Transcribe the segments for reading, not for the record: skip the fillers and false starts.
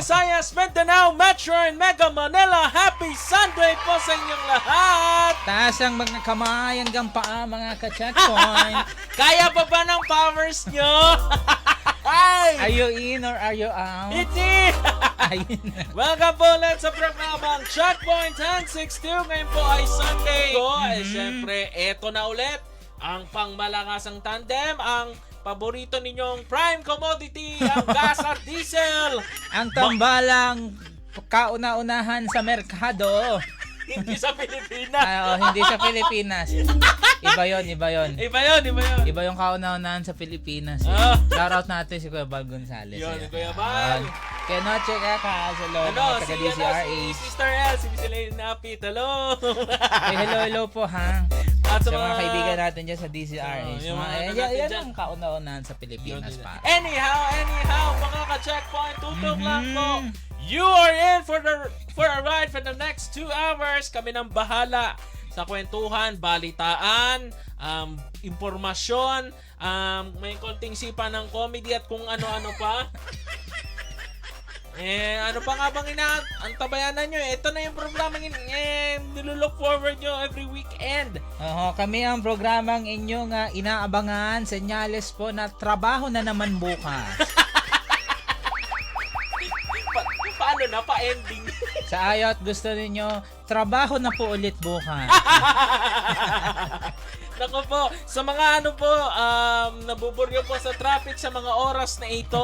Visayas, Mindanao, Metro, and Mega Manila. Happy Sunday po sa inyong lahat! Taas ang mga kamay hanggang paa mga ka-checkpoint. Kaya pa ba ng powers nyo? Are you in or are you out? Iti! Ayun. Welcome po ulit sa programang Checkpoint 1062. Ngayon po ay Sunday. Siyempre, eto na ulit ang pangmalakas tandem, ang paborito ninyong prime commodity, ang gas at diesel. Ang tambalang kauna-unahan sa merkado. Hindi sa Pilipinas. Hindi sa Pilipinas. Iba yon. Iba yun. Iba yung kauna-unahan sa Pilipinas. Shoutout natin si Kuya Bal Gonzales. Yun, Kuya Bal. Kaya noche ka sa loob ng taga-DCRH. Si Sister L, si Miss Elaine Napit. Hello. Hello po ha. At sa mga kaibigan natin dyan sa DCRH. Yan ang kauna-unahan sa Pilipinas pa. Anyhow, mga ka-checkpoint, tutok lang po. You are in for a ride for the next 2 hours. Kami nang bahala sa kwentuhan, balitaan, impormasyon, may konting sipa ng comedy at kung ano-ano pa. Ano pa nga bang antabayanan nyo? Ito na yung programang nilulook forward nyo every weekend. Kami ang programang inyong inaabangan. Senyales po na trabaho na naman bukas. Paano na? Pa-ending. Sa ayot gusto ninyo, trabaho na po ulit bukas. Nako po, sa mga nabuburyo po sa traffic sa mga oras na ito,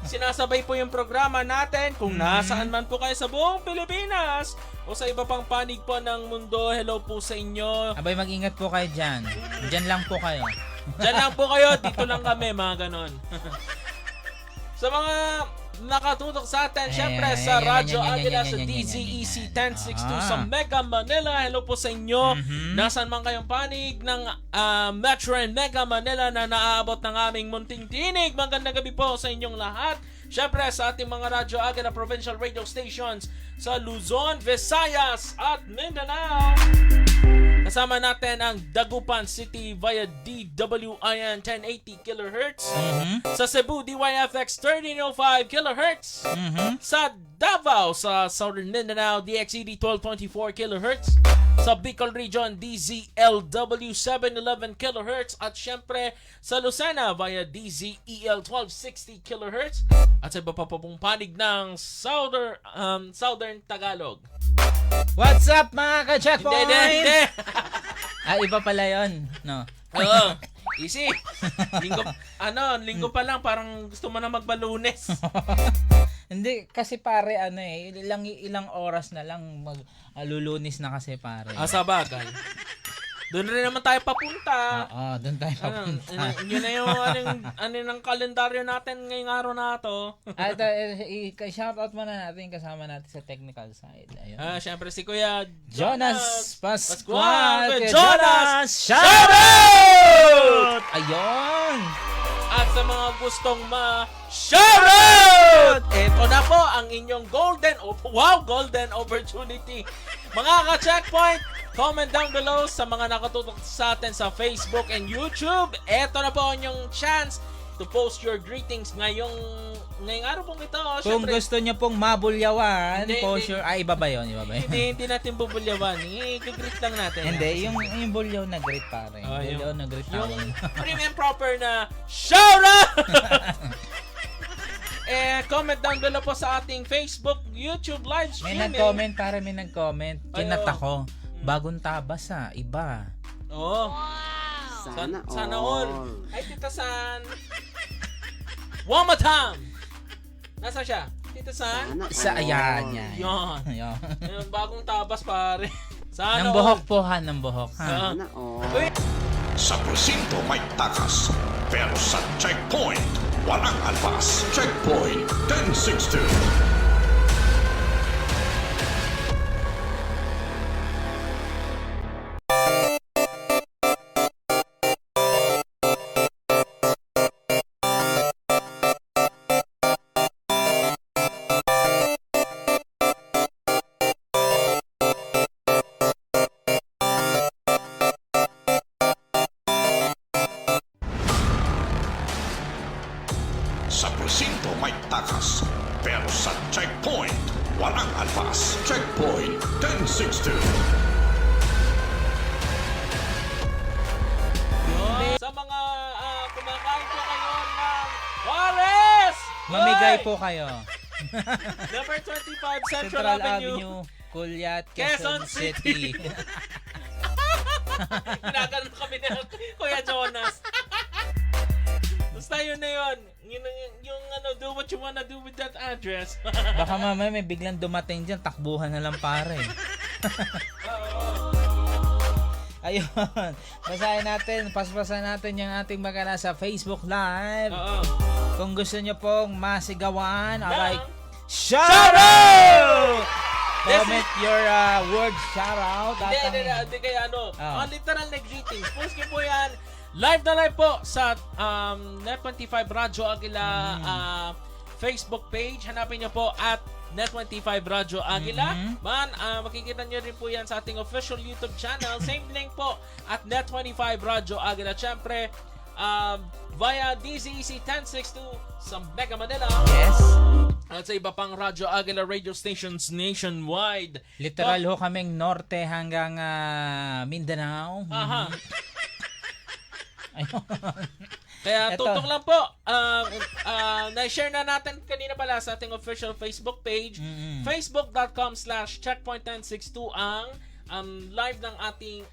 sinasabay po yung programa natin kung nasaan man po kayo sa buong Pilipinas o sa iba pang panig po ng mundo. Hello po sa inyo. Abay, mag-ingat po kayo dyan. Dyan lang po kayo. Dyan lang po kayo, dito lang kami, mga ganon. Sa mga nakatutok sa atin, syempre sa Radyo Agila sa DZEC 1062 sa Mega Manila. Hello po sa inyo. Nasaan man kayong panig ng Metro and Mega Manila na naaabot ng aming munting tinig. Magandang gabi po sa inyong lahat. Syempre sa ating mga Radyo Agila Provincial Radio Stations sa Luzon, Visayas at Mindanao. Kasama natin ang Dagupan City via DWIN 1080 kHz. Sa Cebu, DYFX 1305 kHz. Sa Davao, sa Southern Mindanao, DXED 1224 kHz. Sa Bicol Region, DZLW 711 kHz. At syempre, sa Lucena via DZEL 1260 kHz. At sa iba pa pong panig ng Southern Tagalog. What's up mga ka-checkpoint? Hindi. Iba pala yun. No. Oo. Easy. Linggo pa lang parang gusto mo na magbalunes. Hindi kasi pare ilang oras na lang maglulunis na kasi pare. Sa bagay. Doon rin naman tayo papunta. Doon tayo papunta. Yun na yung ng kalendaryo natin ngayong araw na to. At i-shoutout muna natin kasama natin sa technical side. Ayun. Syempre si Kuya Jonas Pascual. Jonas! Shoutout! Ayun! At sa mga gustong ma-shoutout! Ito na po ang inyong golden opportunity. Mga ka-checkpoint, comment down below sa mga nakatutok sa atin sa Facebook and YouTube. Ito na po ang inyong chance to post your greetings ngayong araw pong ito. Kung gusto niyo pong mabulyawan, post your... iba ba yun? Hindi natin bubulyawan. I-greet lang natin. Hindi, yung bulyaw na greet pare. Bulyaw na greet yung prim and proper na shoutout! Comment down below po sa ating Facebook, YouTube live streaming. May nag-comment. Kinat ako. Bagong tabas iba. Oo. Sana all. Ay, Tita San. One more time. Nasaan siya? Tita San? Ayan. Yan. Bagong tabas pare. Sana ng buhok po ng buhok. Sana all. Sa presinto may takas, pero sa checkpoint, walang alpas. Checkpoint 1062. Sa presinto may takas, pero sa 1062. Sa mga kumakain po kayo ng Juarez! Mamigay Hoy! po kayo. Number 25 Central, Central Avenue. Avenue, Culiat, Quezon Quezon City. Ginaganon kami na Kuya Jonas. Basta yun na yun. Yung do what you wanna do with that address. Baka mamaya may biglang dumating dyan, takbuhan na lang pare. Ayun. Basahin natin, paspasan natin yung ating magana sa Facebook Live. Oo. Kung gusto nyo pong masigawan, alright, Shout shoutout! This Comment your word shoutout. Hindi kaya Oh. mga literal na greetings. Post ko po yan. Live na live po sa Net25 Radyo Aguila Facebook page. Hanapin nyo po at Net25 Radyo Aguila. Makikita nyo rin po yan sa ating official YouTube channel. Same link po at Net25 Radyo Aguila. Siyempre, via DZEC 1062 sa Mega Manila. Yes. At sa iba pang Radyo Aguila radio stations nationwide. Literal ho kaming norte hanggang Mindanao. Aha. Ayun. Kaya Eto. tutok lang po. Na-share na natin kanina pala sa ating official Facebook page. Facebook.com/checkpoint1062 ang live ng ating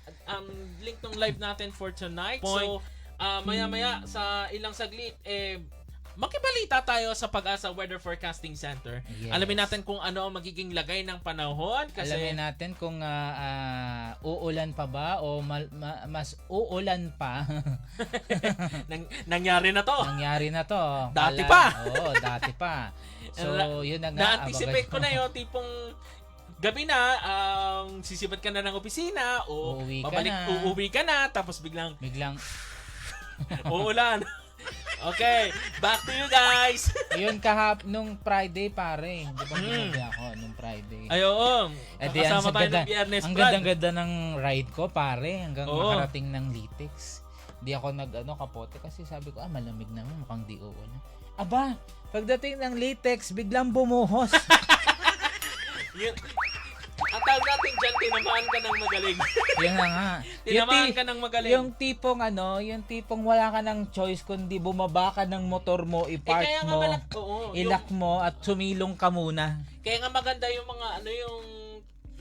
link ng live natin for tonight. So, maya-maya sa ilang saglit, makibalita tayo sa Pag-asa Weather Forecasting Center. Yes. Alamin natin kung ano ang magiging lagay ng panahon. Kasi Alamin natin kung uulan pa ba o mas uulan pa. nangyari na to. Nangyari na to. Dati pa. Oo, dati pa. So, yun na nga. Na-anticipate ko na yun, tipong gabi na, sisibat ka na ng opisina, o uuwi ka na, tapos biglang uulan. Okay, back to you guys. Yun nung Friday pare. Di ba ginabi ako nung Friday? Ay, oo. Kasama tayo ng Biyernes, ang Brad. ganda ng ride ko pare hanggang Oo. makarating ng Litex. Di ako kapote kasi sabi ko malamig naman mukhang di uulan. Aba, pagdating ng Litex biglang bumuhos. Ang tawag natin dyan, tinamaan ka ng magaling. Yun na nga. Tinamaan ka ng magaling. Yung tipong wala ka ng choice kundi bumaba ka ng motor mo, i-park kaya nga mo, ilak mo at sumilong ka muna. Kaya nga maganda yung mga yung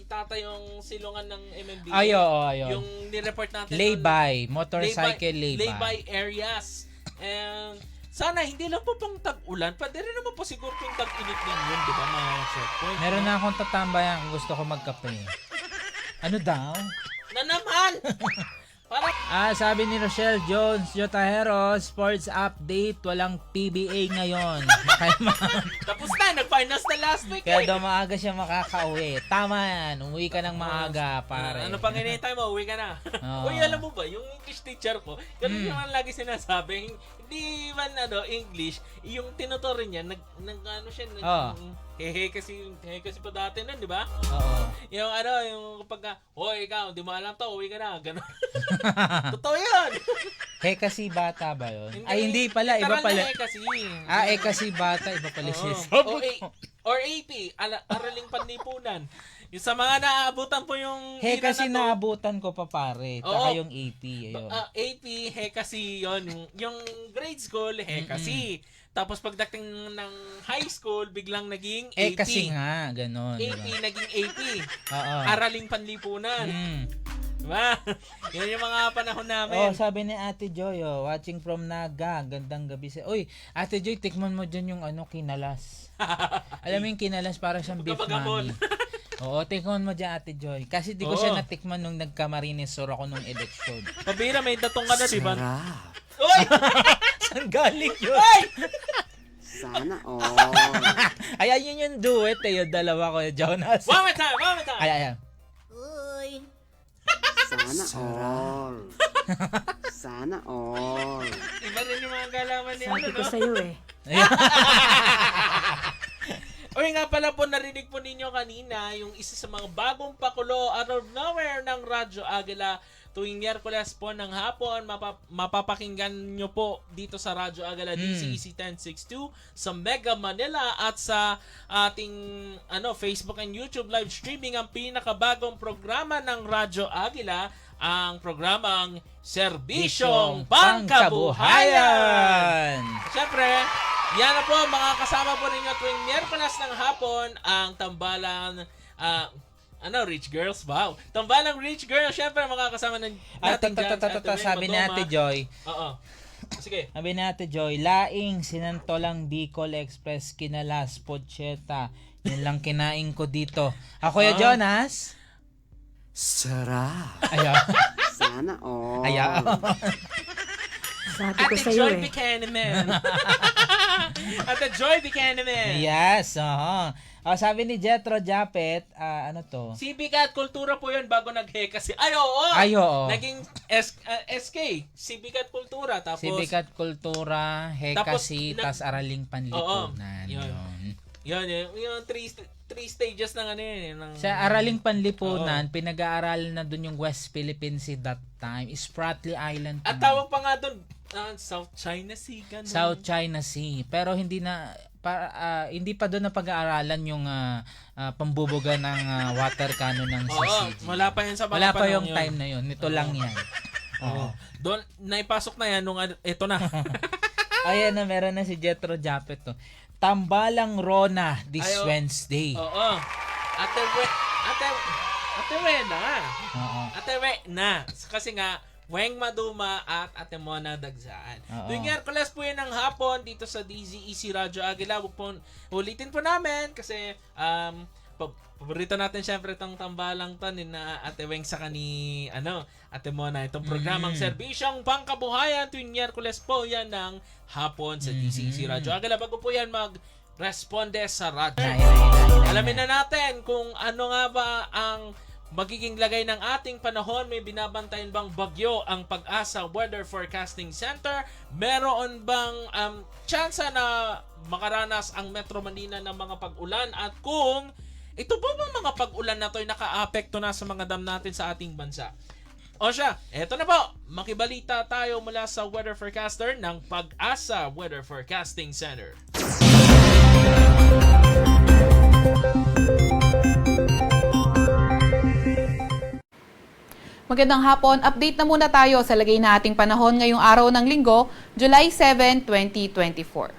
itatayong silungan ng MMD. Ayo. Yung nireport natin. Lay-by, motorcycle lay-by. Lay-by areas. And sana hindi lang po pang tag-ulan. Pwede rin naman po siguro yung tag-init din yun, di ba mga checkpoint? Meron na akong tatambayan kung gusto ko magkape. Ano daw? Na naman! Parang, Sabi ni Rochelle Jones, Jotahero, sports update, walang PBA ngayon. tapos na, nag-finals na last week. Kaya daw maaga siya makakauwi. Tama yan, umuwi ka ng maaga, pare. Ano pang hinihintay mo? Uwi ka na. Oo. Uy, alam mo ba, yung English teacher ko, ganun naman lagi sinasabi, hindi man English, yung tinuturo niya, hehe kasi pa dati nun, di ba? Oo. Yung yung kapag, hoy, ikaw, di mo alam to, uwi ka na, gano'n. Totoo yun! Kasi bata ba yun? Ay, hindi pala, iba literal pala. na kasi. Kasi bata, iba pala siya. Or AP, Araling Panlipunan. Yung sa mga naaabutan po yung... Kasi naabutan ko pa pare. Taka yung AP. Ayun. AP, kasi yun. Yung grade school, kasi. Tapos pagdating ng high school, biglang naging AP. Kasi nga, ganon. AP, Diba? naging AP. Oo. Araling Panlipunan. Diba? Yun yung mga panahon namin. Sabi ni Ate Joy, watching from Naga, gandang gabi sa... Uy, Ate Joy, tikman mo dyan yung kinalas. Alam mo yung kinalas, para siyang beef mami. Oo, tikman mo dyan, Ate Joy. Kasi di ko siya natikman nung nagkamarinis sur ako nung eleksyon. Pabira, may datong ka na, diba? Sarap. Uy! Saan galing yun? Uy! Sana all. Ay, ayun yung duet yung dalawa ko, Jonas. One more time! Ay. Uy. Sana all. Sana all. Iba rin yung mga galaman ni Sabi ko sa'yo eh. Uy, nga pala po, narinig po ninyo kanina yung isa sa mga bagong pakulo out of nowhere ng Radyo Aguila. tuwing Miyerkules po ng hapon. Mapapakinggan nyo po dito sa Radyo Agila DZEC 1062 sa Mega Manila at sa ating Facebook and YouTube live streaming ang pinakabagong programa ng Radyo Agila, ang programang Serbisyong Pangkabuhayan. Siyempre, yan na po, mga kasama po ninyo tuwing Miyerkules ng hapon ang tambalang Rich Girls, wow. Tambalang Rich Girls, syempre makakasama ng natin dyan. Sabi ni Ate Joy. Oo. Sige. Sabi ni Ate Joy, laing, sinantolang Bicol Express, kinalas, pocheta. Yun lang kinain ko dito. Ako ya Jonas. Sarap. Ayaw. Sana all. Ayaw. Sabi ko Ate sa'yo Joy eh. Buchanan. Ate Joy Buchanan. Yes, sabi ni Jetro Japet, ano to? Civic at Kultura po yun bago nag-heka si... Ay, oo! Ay, oo. Naging SK, Civic at Kultura. Tapos, Civic at Kultura, Hekasi, tas Araling Panlipunan. Yun. Yung three stages ng ano yun. Ng, Sa Araling Panlipunan, pinag-aaral na dun yung West Philippine Sea that time. Spratly Island. At tawag pa nga dun, South China Sea. Ganun. South China Sea. Pero hindi pa doon na pag-aaralan yung pambubuga ng water cannon ng CCG. Wala pa yun sa mga Wala pa yung yun. time na yun. Nito lang yan. Oo. Doon, naipasok na yan nung ito na. Ayan na, meron na si Jetro Japet to. Tambalang Rona this Wednesday. Oo. Ate Wena nga. Oo. Ate Wena. Kasi nga, Weng Maduma at Ate Mona Dagsaan. Tuwing Miyerkules po yun ng hapon dito sa DZEC Radyo Agila. Ulitin po namin kasi paborito natin syempre itong tambalang to ni na Ate Weng sa ni Ate Mona. Itong programang Serbisyong Pangkabuhayan tuwing Miyerkules po yan ng hapon sa DZEC Radyo Agila. Bago po yan mag-responde sa radyo. Alamin na natin kung ano nga ba ang magiging lagay ng ating panahon. May binabantayan bang bagyo ang Pag-asa Weather Forecasting Center? Meron bang tsansa na makaranas ang Metro Manila ng mga pag-ulan? At kung ito ba mga pag-ulan na to ay naka-apekto na sa mga dam natin sa ating bansa? O siya, eto na po. Makibalita tayo mula sa weather forecaster ng Pag-asa Weather Forecasting Center. Magandang hapon. Update na muna tayo sa lagay na ating panahon ngayong araw ng Linggo, July 7, 2024.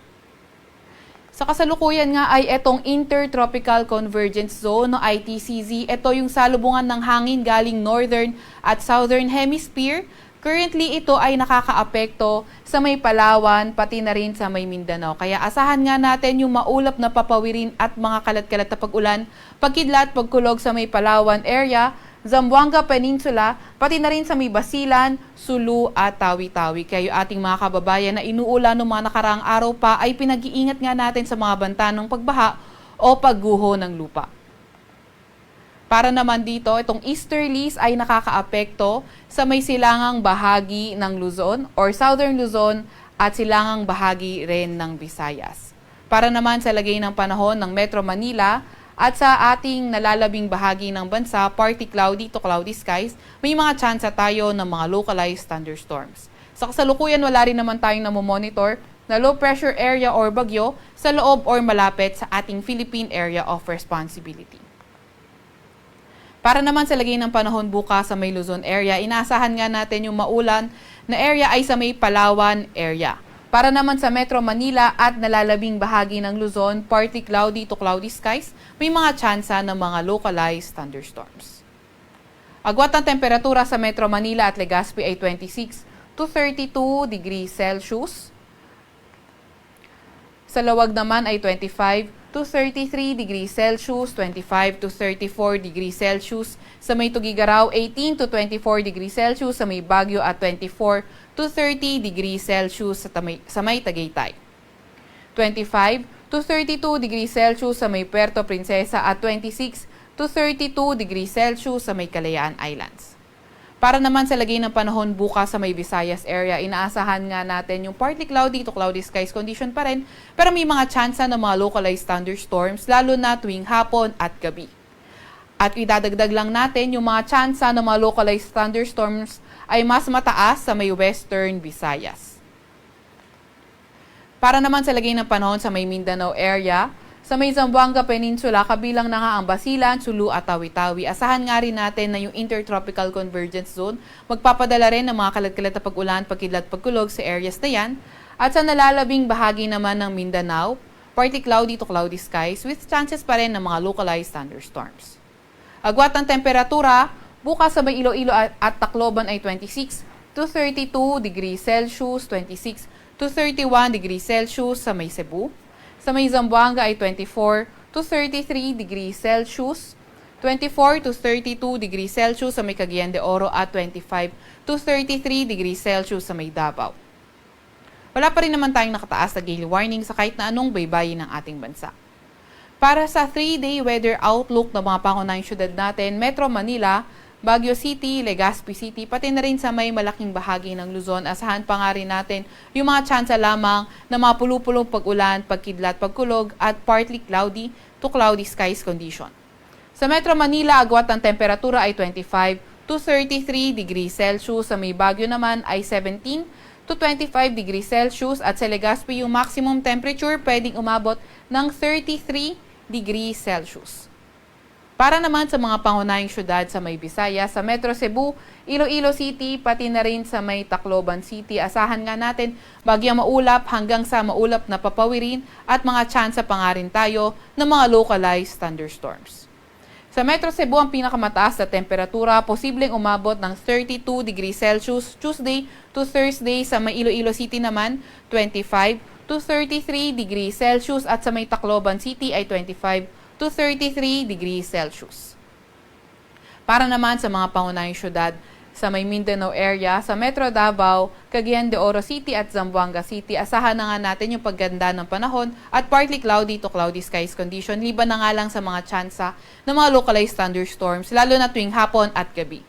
Sa kasalukuyan nga ay itong Intertropical Convergence Zone o ITCZ. Ito yung salubungan ng hangin galing Northern at Southern Hemisphere. Currently, ito ay nakakaapekto sa may Palawan, pati na rin sa may Mindanao. Kaya asahan nga natin yung maulap na papawirin at mga kalat-kalat na pag-ulan, pagkidlat, pagkulog sa may Palawan area, Zamboanga Peninsula, pati na rin sa may Basilan, Sulu at Tawi-Tawi. Kaya ating mga kababayan na inuulan ng mga nakaraang araw pa ay pinag-iingat nga natin sa mga banta ng pagbaha o pagguho ng lupa. Para naman dito, itong easterlies ay nakakaapekto sa may silangang bahagi ng Luzon or Southern Luzon at silangang bahagi rin ng Visayas. Para naman sa lagay ng panahon ng Metro Manila, at sa ating nalalabing bahagi ng bansa, partly cloudy to cloudy skies, may mga tsansa tayo ng mga localized thunderstorms. Sa kasalukuyan, wala rin naman tayong namomonitor na low pressure area or bagyo sa loob or malapit sa ating Philippine Area of Responsibility. Para naman sa lagay ng panahon bukas sa may Luzon area, inaasahan nga natin yung maulan na area ay sa may Palawan area. Para naman sa Metro Manila at nalalabing bahagi ng Luzon, partly cloudy to cloudy skies, may mga tsansa ng mga localized thunderstorms. Agwat ng temperatura sa Metro Manila at Legazpi ay 26 to 32 degrees Celsius. Sa Lawag naman ay 25 to 33 degrees Celsius, 25 to 34 degrees Celsius. Sa may Tugigaraw, 18 to 24 degrees Celsius. Sa may Baguio at 24 to 30 degrees Celsius sa may Tagaytay. 25 to 32 degrees Celsius sa may Puerto Princesa at 26 to 32 degrees Celsius sa may Kalayaan Islands. Para naman sa lagay ng panahon bukas sa may Visayas area, inaasahan nga natin yung partly cloudy to cloudy skies condition pa rin, pero may mga tsansa ng mga localized thunderstorms lalo na tuwing hapon at gabi. At idadagdag lang natin yung mga tsansa ng mga localized thunderstorms ay mas mataas sa may western Visayas. Para naman sa lagay ng panahon sa may Mindanao area, sa may Zamboanga Peninsula, kabilang na nga ang Basilan, Sulu at Tawi-Tawi. Asahan nga rin natin na yung Intertropical Convergence Zone magpapadala rin ng mga kalat-kalat na pag-ulan, pagkidlat, pagkulog sa areas na yan. At sa nalalabing bahagi naman ng Mindanao, partly cloudy to cloudy skies with chances pa rin ng mga localized thunderstorms. Agwat ng temperatura, bukas sa may Iloilo at Tacloban ay 26 to 32 degrees Celsius, 26 to 31 degrees Celsius sa may Cebu. Sa may Zamboanga ay 24 to 33 degrees Celsius, 24 to 32 degrees Celsius sa may Cagayan de Oro at 25 to 33 degrees Celsius sa may Davao. Wala pa rin naman tayong nakataas na gale warning sa kahit na anong baybayin ng ating bansa. Para sa 3-day weather outlook ng mga pangunahing syudad natin, Metro Manila, Baguio City, Legazpi City, pati na rin sa may malaking bahagi ng Luzon, asahan pa nga rin natin yung mga tsansa lamang na mga pulupulong pag-ulan, pagkidlat, pagkulog at partly cloudy to cloudy skies condition. Sa Metro Manila, agwat ng temperatura ay 25 to 33 degrees Celsius, sa may Baguio naman ay 17 to 25 degrees Celsius at sa Legazpi yung maximum temperature pwedeng umabot ng 33 degrees Celsius. Para naman sa mga pangunahing syudad sa may Visayas, sa Metro Cebu, Iloilo City, pati na rin sa may Tacloban City, asahan nga natin bagyang maulap hanggang sa maulap na papawirin at mga tsansa pa nga rin tayo ng mga localized thunderstorms. Sa Metro Cebu, ang pinakamataas na temperatura, posibleng umabot ng 32 degrees Celsius Tuesday to Thursday. Sa may Iloilo City naman, 25 to 33 degrees Celsius at sa may Tacloban City ay 25 to 33 degrees Celsius. Para naman sa mga pangunahing syudad sa may Mindanao area, sa Metro Davao, Cagayan de Oro City at Zamboanga City, asahan na nga natin yung pagganda ng panahon at partly cloudy to cloudy skies condition, liban na nga lang sa mga tsansa ng mga localized thunderstorms, lalo na tuwing hapon at gabi.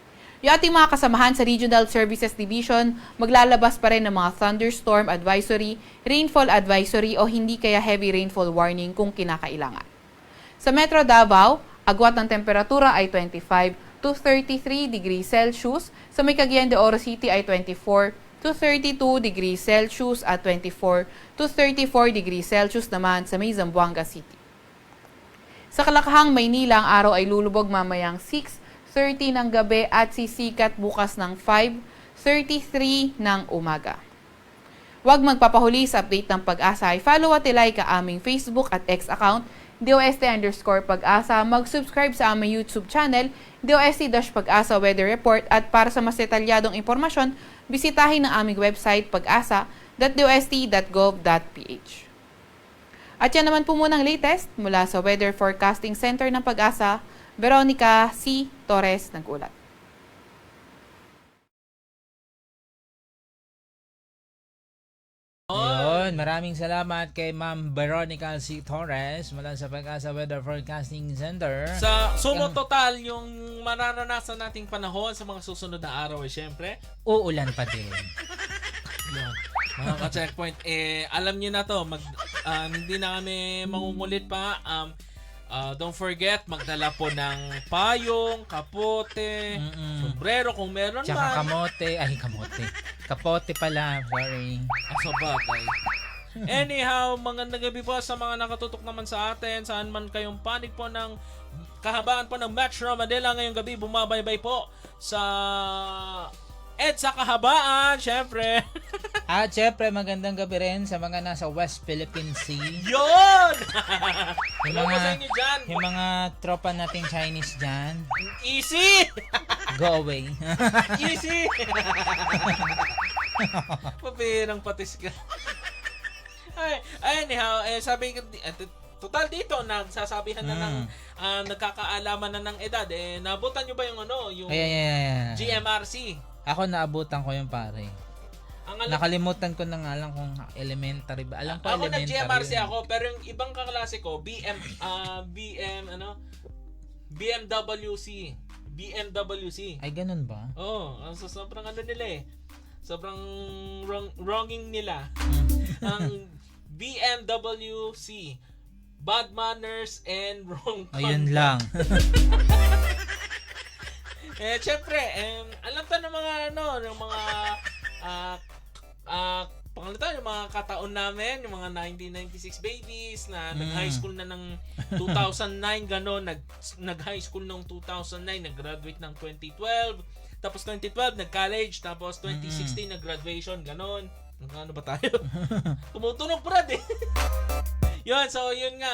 Yung ating mga kasamahan sa Regional Services Division, maglalabas pa rin ng mga thunderstorm advisory, rainfall advisory o hindi kaya heavy rainfall warning kung kinakailangan. Sa Metro Davao, agwat ng temperatura ay 25 to 33 degrees Celsius. Sa may Cagayan de Oro City ay 24 to 32 degrees Celsius at 24 to 34 degrees Celsius naman sa may Zamboanga City. Sa Kalakahang, Maynila, ang araw ay lulubog mamayang 6:30 ng gabi at sisikat bukas ng 5:33 ng umaga. Huwag magpapahuli sa update ng Pag-asa. I-follow at ilike ang aming Facebook at X account, DOST_Pag-asa. Mag-subscribe sa aming YouTube channel, DOST-Pag-asa Weather Report. At para sa mas detalyadong impormasyon, bisitahin ang aming website pag-asa.dost.gov.ph. At yan naman po munang latest mula sa Weather Forecasting Center ng Pag-asa, Veronica C. Torres nag-ulat. Ayun, maraming salamat kay Ma'am Veronica C. Torres mula sa Pag-asa Weather Forecasting Center. Sa sumo total, yung mararanasan nating panahon sa mga susunod na araw ay syempre, Uulan pa din. yun. Mga ka-checkpoint, alam niyo na to, hindi na kami mangungulit pa. Don't forget, magdala po ng payong, kapote, sombrero kung meron Tsaka man. kamote. Kapote pala, sorry. Sa bagay. Anyhow, mga nagabi po sa mga nakatutok naman sa atin, saan man kayong panig po ng kahabaan po ng Metro Manila ngayong gabi, bumabaybay po sa EDSA kahabaan, syempre. At syempre, magandang gabi rin sa mga nasa West Philippine Sea. Yun! Yung Hello po sa mga, inyo dyan. yung mga tropa nating Chinese dyan. Easy! Go away. Easy! Papirang patis ka. Anyhow, sabi ko, total dito, nagsasabihan na ng, nagkakaalaman na ng edad. Nabutan nyo ba yung yung Ayan. GMRC? Ako naabutan ko yung pare. Ang Nakalimutan ko na nga lang kung elementary ba. Alam ko ako elementary. nag-GMRC yun. ako, pero yung ibang kaklase ko, BMWC. Ay, ganun ba? Oo, sobrang nila sobrang wronging nila. Ang BMWC, bad manners and wrong conduct. Ayun lang. Syempre, alam ta ng mga ng mga pangalita, yung mga kataon namin, yung mga 1996 babies na nag-high school na ng 2009, gano'n, nag-high school ng 2009, nag-graduate ng 2012, tapos 2012, nag-college, tapos 2016, nag-graduation, gano'n. Ano ba tayo? Tumutunog brad eh. Yun, so yun nga,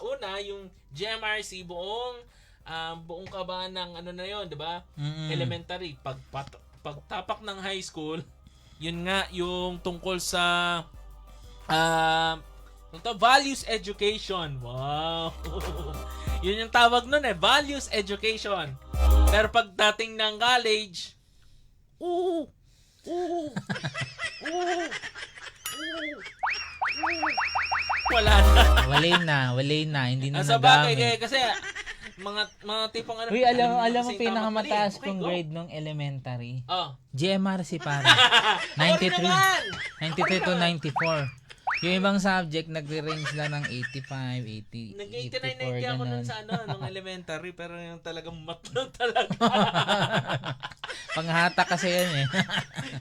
una, yung GMRC, buong kabahan ng ano na yun, di ba? Elementary, pagtapak ng high school, yun nga yung tungkol sa values education. Wow. Yun yung tawag nun values education. Pero pagdating ng college, wala na. Hindi na Sa bagay kasi mga tipong ano. Uy, alam mo kasi pinakamataas tama. kong Okay, grade nung elementary. go. GMRC para. 93 to 94. Yung ibang subject nagre-range lang ng 85, 80, Nag-89 84 ako nun ganun. sa nung elementary, pero yung talagang mat lang talaga. Panghata kasi yan eh.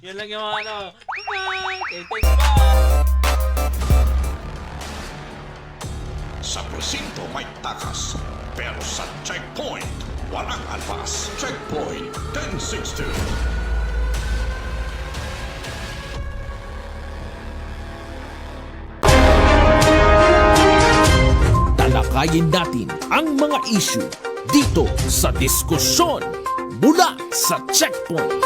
Yun lang yung mga bye-bye. Thanks, bye. Sa presinto may takas, pero sa checkpoint, walang alpas. Checkpoint 1062. Talakayin natin ang mga issue dito sa diskusyon mula sa Checkpoint.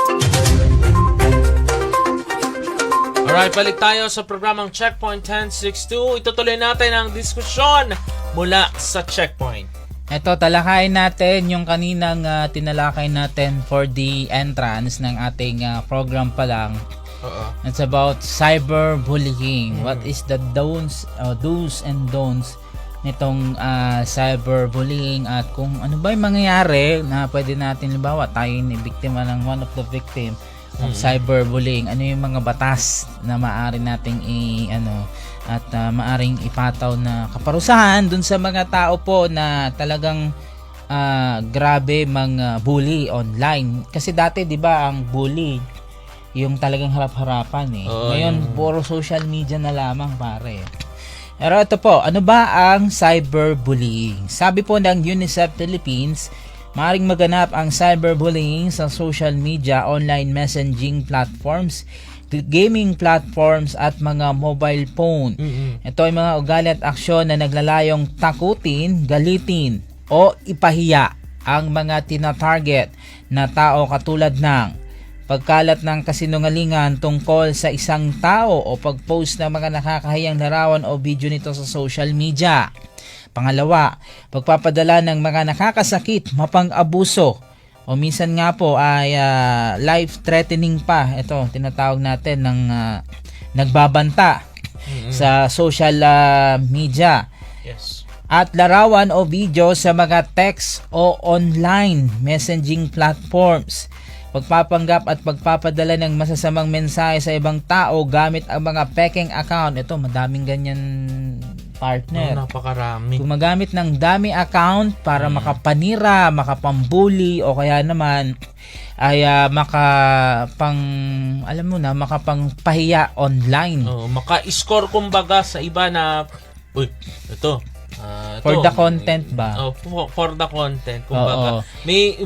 Alright, balik tayo sa programang Checkpoint 1062. Itutuloy natin ang diskusyon mula sa Checkpoint. Ito, talakayin natin yung kaninang tinalakay natin for the entrance ng ating program pa lang. It's about cyberbullying. What is the do's and don'ts nitong cyberbullying at kung ano ba yung mangyayari na pwede natin, halimbawa tayo ni biktima ng one of the victim of cyberbullying, ano yung mga batas na maaari nating maaring ipataw na kaparusahan dun sa mga tao po na talagang grabe bully online. Kasi dati 'di ba ang bully yung talagang harap-harapan eh. Ngayon puro social media na lamang pare. Pero ito po, ano ba ang cyberbullying? Sabi po ng UNICEF Philippines, maaaring maganap ang cyberbullying sa social media, online messaging platforms, gaming platforms at mga mobile phone. Ito ay mga ugali at aksyon na naglalayong takutin, galitin o ipahiya ang mga tina-target na tao katulad ng pagkalat ng kasinungalingan tungkol sa isang tao o pag-post ng mga nakakahiyang larawan o video nito sa social media. Pangalawa, pagpapadala ng mga nakakasakit, mapang-abuso o minsan nga po ay life-threatening pa. Ito, tinatawag natin ng nagbabanta sa social media. Yes. At larawan o video sa mga text o online messaging platforms. Pagpapanggap at pagpapadala ng masasamang mensahe sa ibang tao gamit ang mga peking account. Ito, madaming ganyan partner. Napakarami. Gumagamit ng dummy account para makapanira, makapambuli o kaya naman ay makapangpahiya online. Maka-score kumbaga sa iba na ito. For the content ba? For the content. Kumbaga, may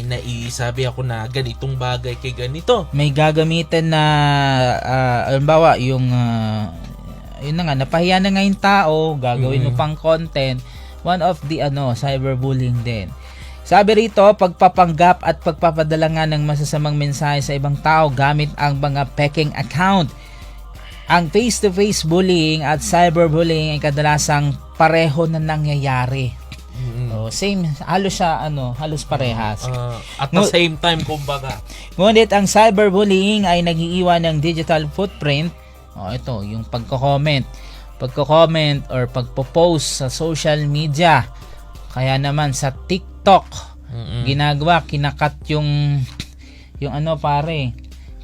naisabi ako na ganitong bagay kay ganito. May gagamitin na halimbawa yung yun na nga, napahiya na nga yung tao, gagawin mo pang content. One of the cyberbullying din. Sabi rito, pagpapanggap at pagpapadala nga ng masasamang mensahe sa ibang tao gamit ang mga peking account. Ang face-to-face bullying at cyberbullying ay kadalasang pareho na nangyayari. Same, halos parehas. At the same time, kumbaga. Ngunit ang cyberbullying ay nag-iiwan ng digital footprint. Ito, yung pagko-comment or pagpo-post sa social media. Kaya naman sa TikTok, ginagawa, kinakat yung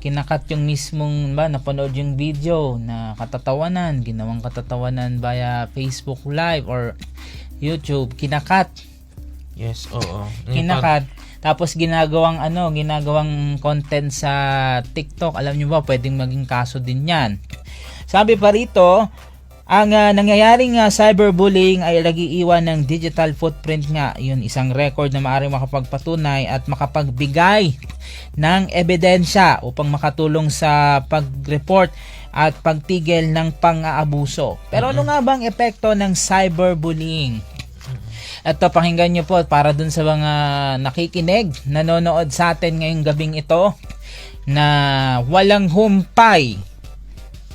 kinakat yung mismong napanood yung video na katatawanan, ginawang katatawanan via Facebook Live or YouTube, kinakat Yes, oo. Kinakat. Tapos ginagawang content sa TikTok. Alam nyo ba, pwedeng maging kaso din yan. Sabi pa rito, ang nangyayaring cyberbullying ay nag-iiwan ng digital footprint nga. Yun, isang record na maaaring makapagpatunay at makapagbigay ng ebidensya upang makatulong sa pag-report at pagtigil ng pang-aabuso. Pero ano nga bang epekto ng cyberbullying? Ito, pakinggan nyo po para dun sa mga nakikinig, nanonood sa atin ngayong gabing ito na walang humpay,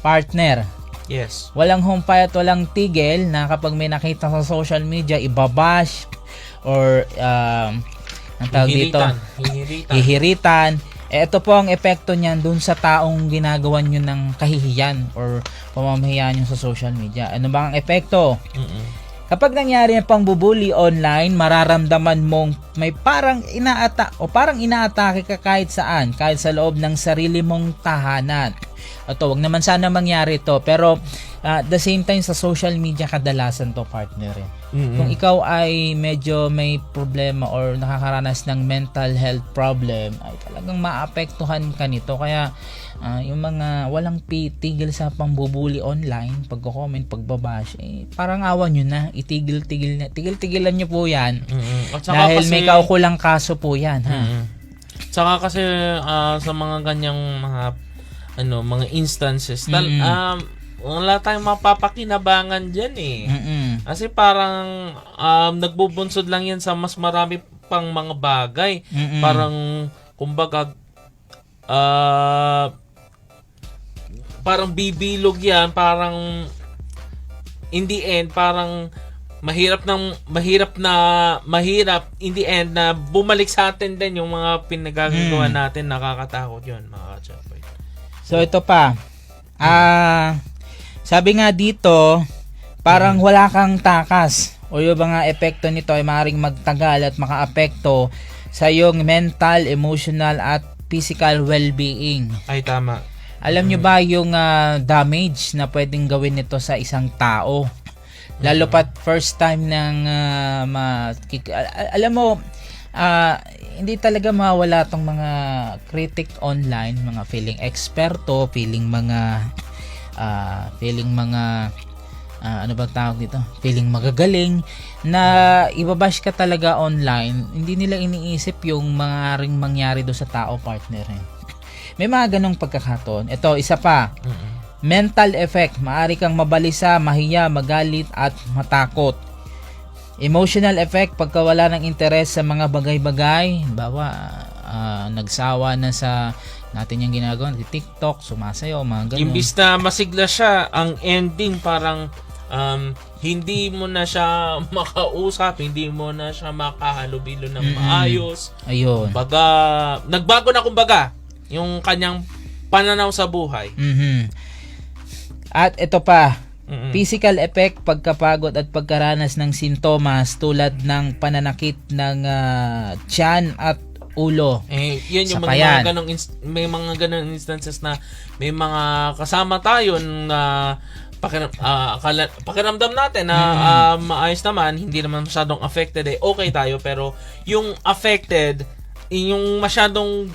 partner. Yes. Walang humpay at walang tigil na kapag may nakita sa social media, ibabash or ang tawag dito, hihiritan. Ito po ang epekto niyan dun sa taong ginagawan nyo ng kahihiyan or pamamahiyan nyo sa social media. Ano ba ang epekto? Kapag nangyari ang pangbubuli online, mararamdaman mong may parang inaatake ka kahit saan, kahit sa loob ng sarili mong tahanan. Ito, wag naman sana mangyari ito, pero at the same time sa social media kadalasan to, partner. Kung ikaw ay medyo may problema or nakakaranas ng mental health problem, ay talagang maapektuhan ka nito. Kaya yung mga walang tigil sa pambubuli online, pagko-comment, pagbabash, parang awan nyo na, tigil-tigilan nyo po yan. Dahil may kaukulang kaso po yan. Saka kasi sa mga ganyang mga instances, wala tayong mapapakinabangan dyan Kasi parang nagbubunsod lang yan sa mas marami pang mga bagay. Parang kumbaga parang bibilog yan, parang in the end parang mahirap in the end na bumalik sa atin din yung mga pinagagawa natin. Nakakatakot yun, mga ka-checkpoint. So ito pa, sabi nga dito, parang wala kang takas o yung mga epekto nito ay maaaring magtagal at makaapekto sa iyong mental, emotional at physical well-being. Ay, tama. Alam nyo ba yung damage na pwedeng gawin nito sa isang tao? Lalo pat first time ng alam mo, hindi talaga mawala tong mga critic online, mga feeling eksperto, feeling mga ano bang tawag dito? Feeling magagaling na ibabash ka talaga online. Hindi nila iniisip yung maaaring mangyari do sa tao, partner. May mga ganong pagkakataon. Ito, isa pa. Mental effect. Maaari kang mabalisa, mahiya, magalit at matakot. Emotional effect. Pagkawala ng interes sa mga bagay-bagay. Bawa, nagsawa na sa natin yung ginagawa. TikTok, sumasayaw, mga ganon. Imbis na masigla siya, ang ending parang hindi mo na siya makausap, hindi mo na siya makahalubilo ng maayos. Ayun. Nagbago na kumbaga yung kanyang pananaw sa buhay. At ito pa, physical effect, pagkapagod at pagkaranas ng sintomas tulad ng pananakit ng tiyan at ulo. Yun yung may mga ganong instances na may mga kasama tayo na pakiramdam natin na maayos naman, hindi naman masyadong affected, okay tayo, pero yung affected, yung masyadong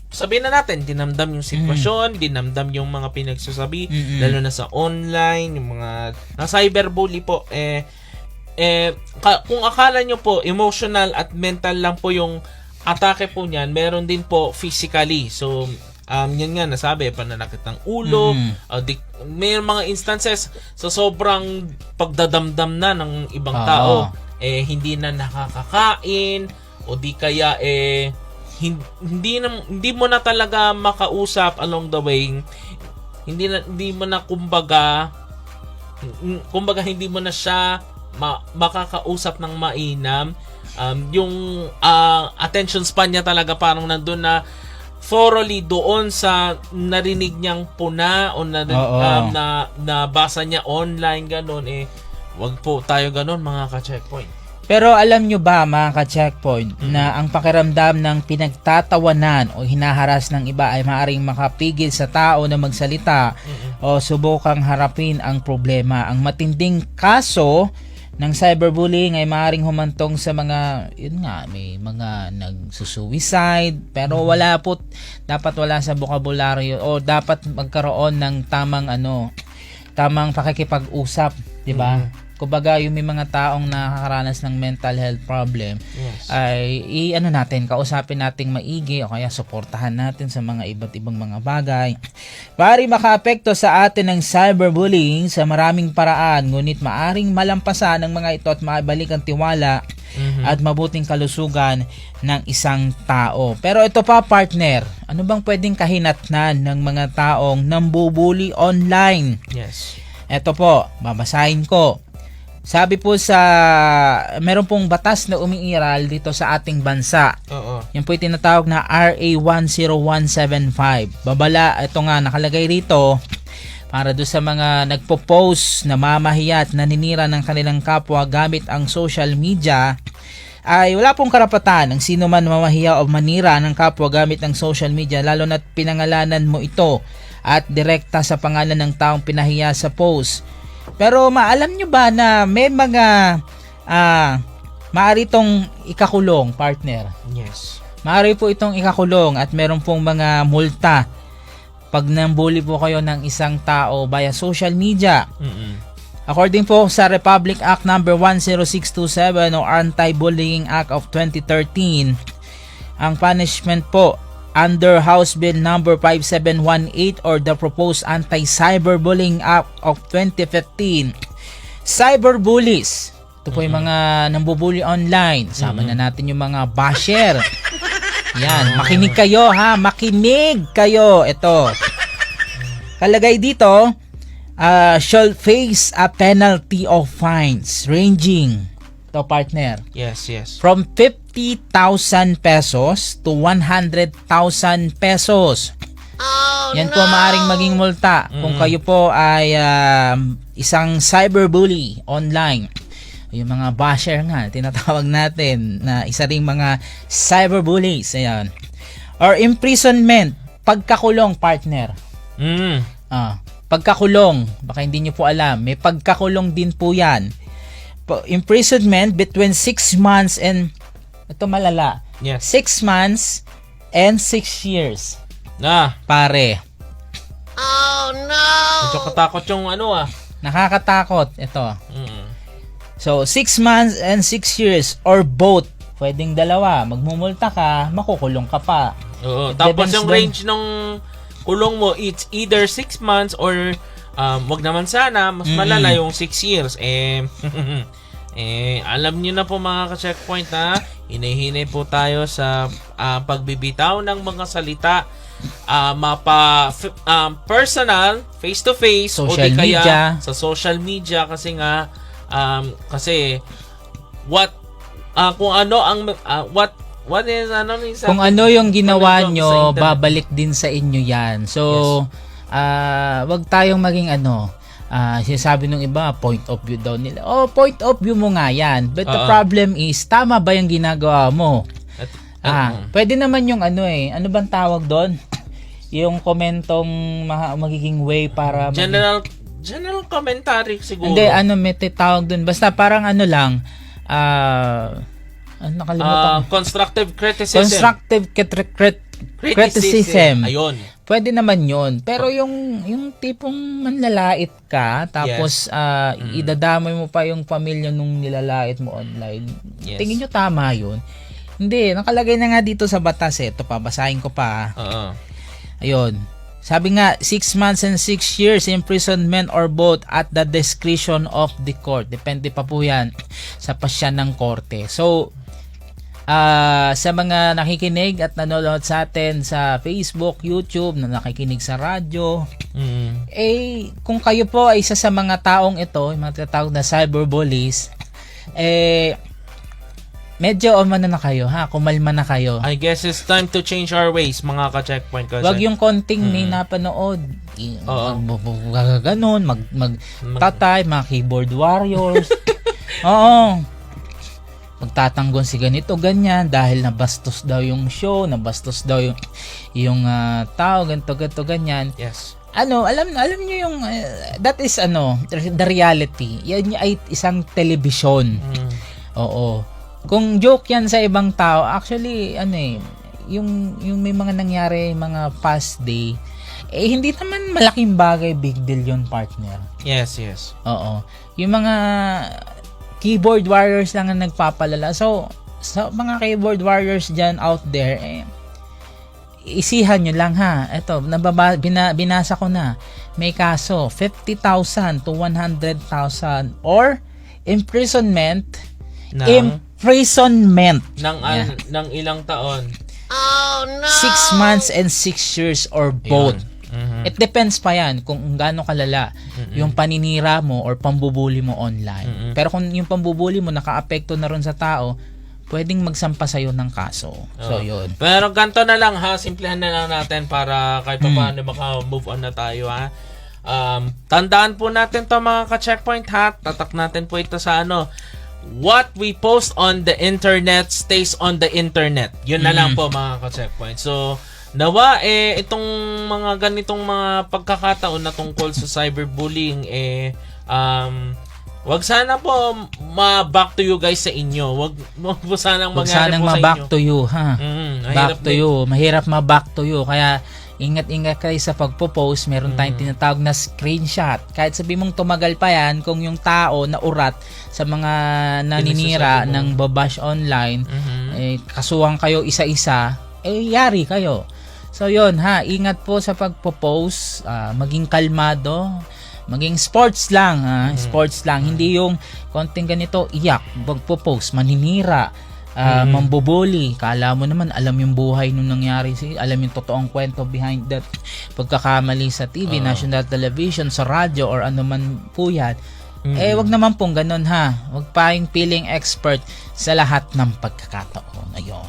sabihin na natin, dinamdam yung sitwasyon, dinamdam yung mga pinagsasabi, lalo na sa online, yung mga cyberbully po, kung akala nyo po emotional at mental lang po yung atake po niyan, meron din po physically. So yan nga nasabi, pananakit ng ulo, may mga instances sa sobrang pagdadamdam na ng ibang tao, hindi na nakakakain o di kaya hindi mo na talaga makausap along the way. Hindi mo na kumbaga hindi mo na siya makakausap ng mainam. Yung attention span niya talaga parang nandun na thoroughly doon sa narinig niyang puna o nabasa niya online, ganun. Wag po tayo ganun, mga ka-checkpoint. Pero alam nyo ba, mga ka-checkpoint, na ang pakiramdam ng pinagtatawanan o hinaharas ng iba ay maaaring makapigil sa tao na magsalita o subukang harapin ang problema. Ang matinding kaso ng cyberbullying ay maaaring humantong sa mga, yun nga, may mga nagsusuicide, pero dapat wala sa bokabularyo o dapat magkaroon ng tamang pakikipag-usap, di ba? Kumbaga, yung may mga taong nakakaranas ng mental health problem, ay kausapin nating maigi o kaya suportahan natin sa mga iba't ibang mga bagay. Pari makaapekto sa atin ng cyberbullying sa maraming paraan, ngunit maaring malampasan ng mga ito at maibalik ang tiwala at mabuting kalusugan ng isang tao. Pero ito pa, partner, ano bang pwedeng kahinatnan ng mga taong nambubuli online? Yes. Ito po, babasahin ko. Sabi po meron pong batas na umiiral dito sa ating bansa. Oo. Yan po yung tinatawag na RA 10175. Babala, ito nga nakalagay rito para do sa mga nagpo-post na mamahiya at naninira ng kanilang kapwa gamit ang social media, ay wala pong karapatan ng sino man mamahiya o manira ng kapwa gamit ang social media, lalo na't pinangalanan mo ito at direkta sa pangalan ng taong pinahiya sa post. Pero maalam nyo ba na may mga maaari itong ikakulong, partner? Yes. Maaari po itong ikakulong at meron pong mga multa pag nambuli po kayo ng isang tao via social media. According po sa Republic Act number 10627 o Anti-Bullying Act of 2013, ang punishment po under House Bill number 5718 or the proposed Anti-Cyberbullying Act of 2015. Cyberbullies. Ito po yung mga nambubuli online. Sama na natin yung mga basher. Yan, makinig kayo ha, makinig kayo. Ito. Kalagay dito, shall face a penalty of fines ranging, ito partner, Yes. from 50,000 pesos to 100,000 pesos. Yan po maaring maging multa kung kayo po ay isang cyberbully online. Yung mga basher nga, tinatawag natin na isa ring mga cyberbullies. Ayan. Or imprisonment, pagkakulong, partner. Pagkakulong, baka hindi nyo po alam, may pagkakulong din po yan. Imprisonment between 6 months and, ito malala, Yes. 6 months and 6 years. Pare. Medyo katakot yung Nakakatakot. Ito. So, 6 months and 6 years or both. Pwedeng dalawa. Magmumulta ka, makukulong ka pa. Oo. It Tapos depends yung doon. range ng kulong mo, it's either 6 months or wag naman sana, mas malala yung 6 years. Alam niyo na po mga ka-checkpoint na hinihinay po tayo sa pagbibitaw ng mga salita personal, face-to-face, o Social di kaya media. sa social media kasi nga kung ano ang what is Kung ano yung ginawa sa nyo, internet. babalik din sa inyo yan. So, wag tayong maging sinasabi nung iba, point of view daw nila. Point of view mo nga yan. But the problem is, tama ba yung ginagawa mo? Pwede naman yung ano bang tawag doon? Yung komentong magiging way para... General commentary siguro. Hindi, may tawag doon. Basta parang lang, nakalimutan. Constructive criticism. Constructive criticism. Ayun. Pwede naman yun. Pero yung tipong manlalait ka, tapos idadamay mo pa yung pamilya nung nilalait mo online. Yes. Tingin nyo tama yun? Hindi. Nakalagay na nga dito sa batas. Ito pa, basahin ko pa. Ayun. Sabi nga, 6 months and 6 years imprisonment or both at the discretion of the court. Depende pa po yan sa pasya ng korte. So, sa mga nakikinig at nanonood sa atin sa Facebook, YouTube, na nakikinig sa radyo, kung kayo po ay isa sa mga taong ito, yung mga tinatawag na cyberbullies, medyo na kayo, kumalma na kayo. I guess it's time to change our ways, mga ka-checkpoint. Kasi Wag yung konting may napanood. Gaganon, magtatay, mga keyboard warriors. Oo. Magtatanggol si ganito, ganyan, dahil nabastos daw yung show, nabastos daw yung tao, ganito, ganyan. Yes. alam niyo yung that is the reality. Yan ay isang telebisyon. Oo. Kung joke yan sa ibang tao, actually yung may mga nangyari, mga past day, hindi naman malaking bagay, big deal yun, partner. Yes. Oo. Yung mga keyboard warriors lang ang nagpapalala. So, sa mga keyboard warriors dyan out there, isihan nyo lang ha. Ito, binasa ko na. May kaso, 50,000 to 100,000 or imprisonment. Imprisonment. Ng ilang taon? 6 months and 6 years or both. It depends pa yan kung gaano kalala yung paninira mo or pambubuli mo online. Pero kung yung pambubuli mo nakaapekto na ron sa tao, pwedeng magsampa sa'yo ng kaso. So, yun. Pero ganito na lang ha, simplihan na lang natin para kahit pa paano maka-move on na tayo ha. Tandaan po natin to mga ka-checkpoint ha. Tatak natin po ito sa what we post on the internet stays on the internet. Yun na lang po mga ka-checkpoint. So, nawa itong mga ganitong mga pagkakataon na tungkol sa cyberbullying wag sana po ma-back to you guys sa inyo. Wag po sanang mangyari po sa inyo. Ma-back to you, ha? Back to you. Mahirap ma-back to you. Kaya, ingat-ingat kayo sa pagpo-post. Meron tayong tinatawag na screenshot. Kahit sabi mong tumagal pa yan, kung yung tao na urat sa mga naninira ng babash online, kasuhan kayo isa-isa, yari kayo. So, yun, ha? Ingat po sa pagpo-post. Maging kalmado. Maging sports lang, sports lang. Hindi yung konting ganito, iyak, magpo-post, maninira, mambubuli. Kala mo naman, alam yung buhay nung nangyari, alam yung totoong kwento behind that pagkakamali sa TV, national television, sa radyo, or ano man po yan. Wag naman pong ganun ha. Wag pa yung feeling expert sa lahat ng pagkakataon. Ayun.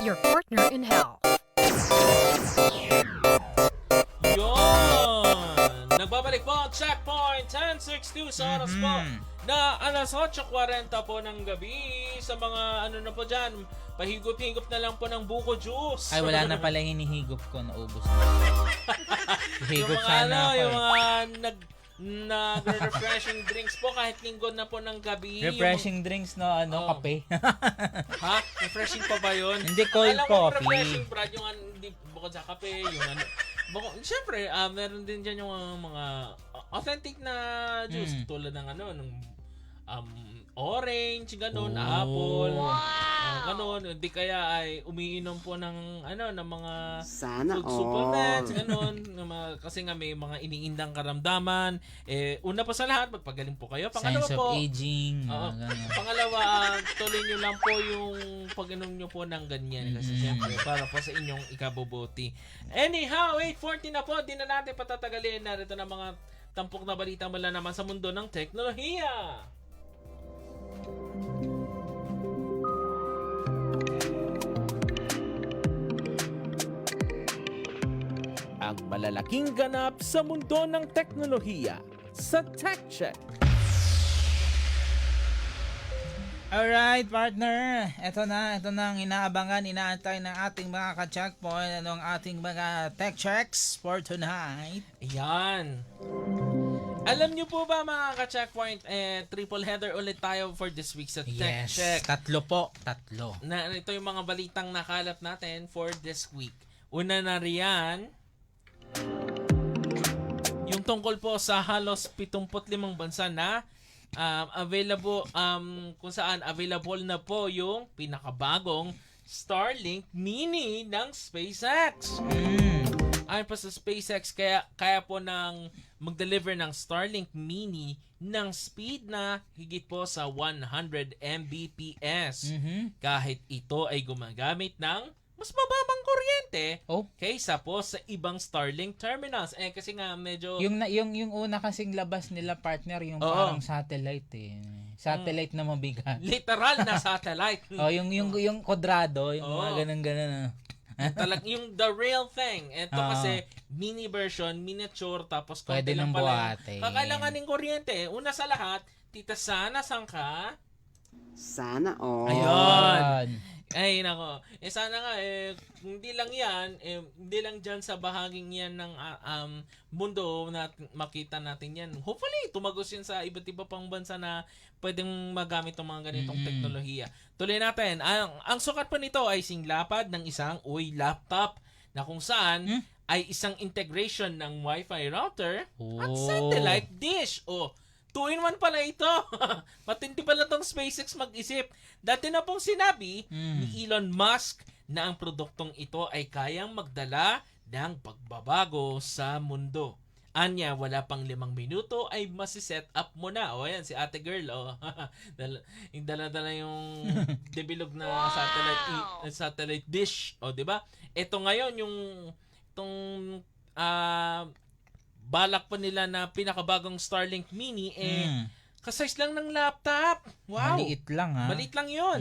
Your partner in hell. Nagbabalik po ang Checkpoint 1062 sa oras po na alas 8:40 po ng gabi sa mga na po dyan, pahigop-higop na lang po ng buko juice. Ay, wala na pala hinihigop ko, naubos na. Yung Higop mga sana ako yung mga nag-refreshing drinks po kahit linggo na po ng gabi. Refreshing drinks na kape. Ha? Refreshing pa ba yun? Hindi, cold Alam coffee. Ko, refreshing brand yung hindi bukod sa kape, yung siyempre, meron din dyan yung mga authentic na juice tulad ng ng orange, ganun, apple, ganun. Hindi kaya ay umiinom po ng ng mga Sana food supplements, ganun. Kasi nga may mga iniindang karamdaman. Una po sa lahat, magpagaling po kayo. Pangalawa Signs po, of aging. pangalawa, tuloy nyo lang po yung pag-inom nyo po ng ganyan. Kasi siyempre, para po sa inyong ikabubuti. Anyhow, 8:40 na po. Di na natin patatagalin. Narito na mga tampok na balita mula naman sa mundo ng teknolohiya. Ang malalaking ganap sa mundo ng teknolohiya sa Tech Check. Alright, partner. Ito na ang inaabangan, inaantay ng ating mga ka-checkpoint. Ano ang ating mga tech checks for tonight? Ayan. Alam nyo po ba mga ka-checkpoint, triple header ulit tayo for this week sa Tech Check. Tatlo. Na ito yung mga balitang nakalap natin for this week. Una na riyan, yung tungkol po sa halos 75 bansa na available kung saan available na po yung pinakabagong Starlink Mini ng SpaceX. Ayon pa sa SpaceX, kaya po nang mag-deliver ng Starlink Mini ng speed na higit po sa 100 Mbps. Kahit ito ay gumagamit ng mas mababang kuryente kaysa po sa ibang Starlink terminals. Kasi nga medyo Yung una kasing labas nila, partner, yung parang satellite Satellite na mabigat. literal na satellite. Yung kwadrado, yung mga ganun. Yung the real thing. Ito kasi mini version, miniature, tapos pwede lang nang pala. buhatin. Kakailangan ng kuryente. Una sa lahat, tita sana, saan ka? Sana all. Ayun. Ay, nako. Sana nga, hindi lang yan, hindi lang dyan sa bahaging yan ng mundo na makita natin yan. Hopefully, tumagos yun sa iba't iba pang bansa na pwedeng magamit ng mga ganitong teknolohiya. Tuloy natin. Ang sukat po nito ay singlapad ng isang laptop na kung saan ay isang integration ng Wi-Fi router at satellite dish. 2-in-1 pala ito. Matindi pala tong SpaceX mag-isip. Dati na pong sinabi ni Elon Musk na ang produktong ito ay kayang magdala ng pagbabago sa mundo. Anya, wala pang 5 minuto ay masiset up mo na. Ayan, si ate girl. Yung dala-dala yung debilog na satellite dish. Diba? Ito ngayon, itong balak pa nila na pinakabagong Starlink Mini kasize lang ng laptop. Wow. Maliit lang ha. Maliit lang 'yun.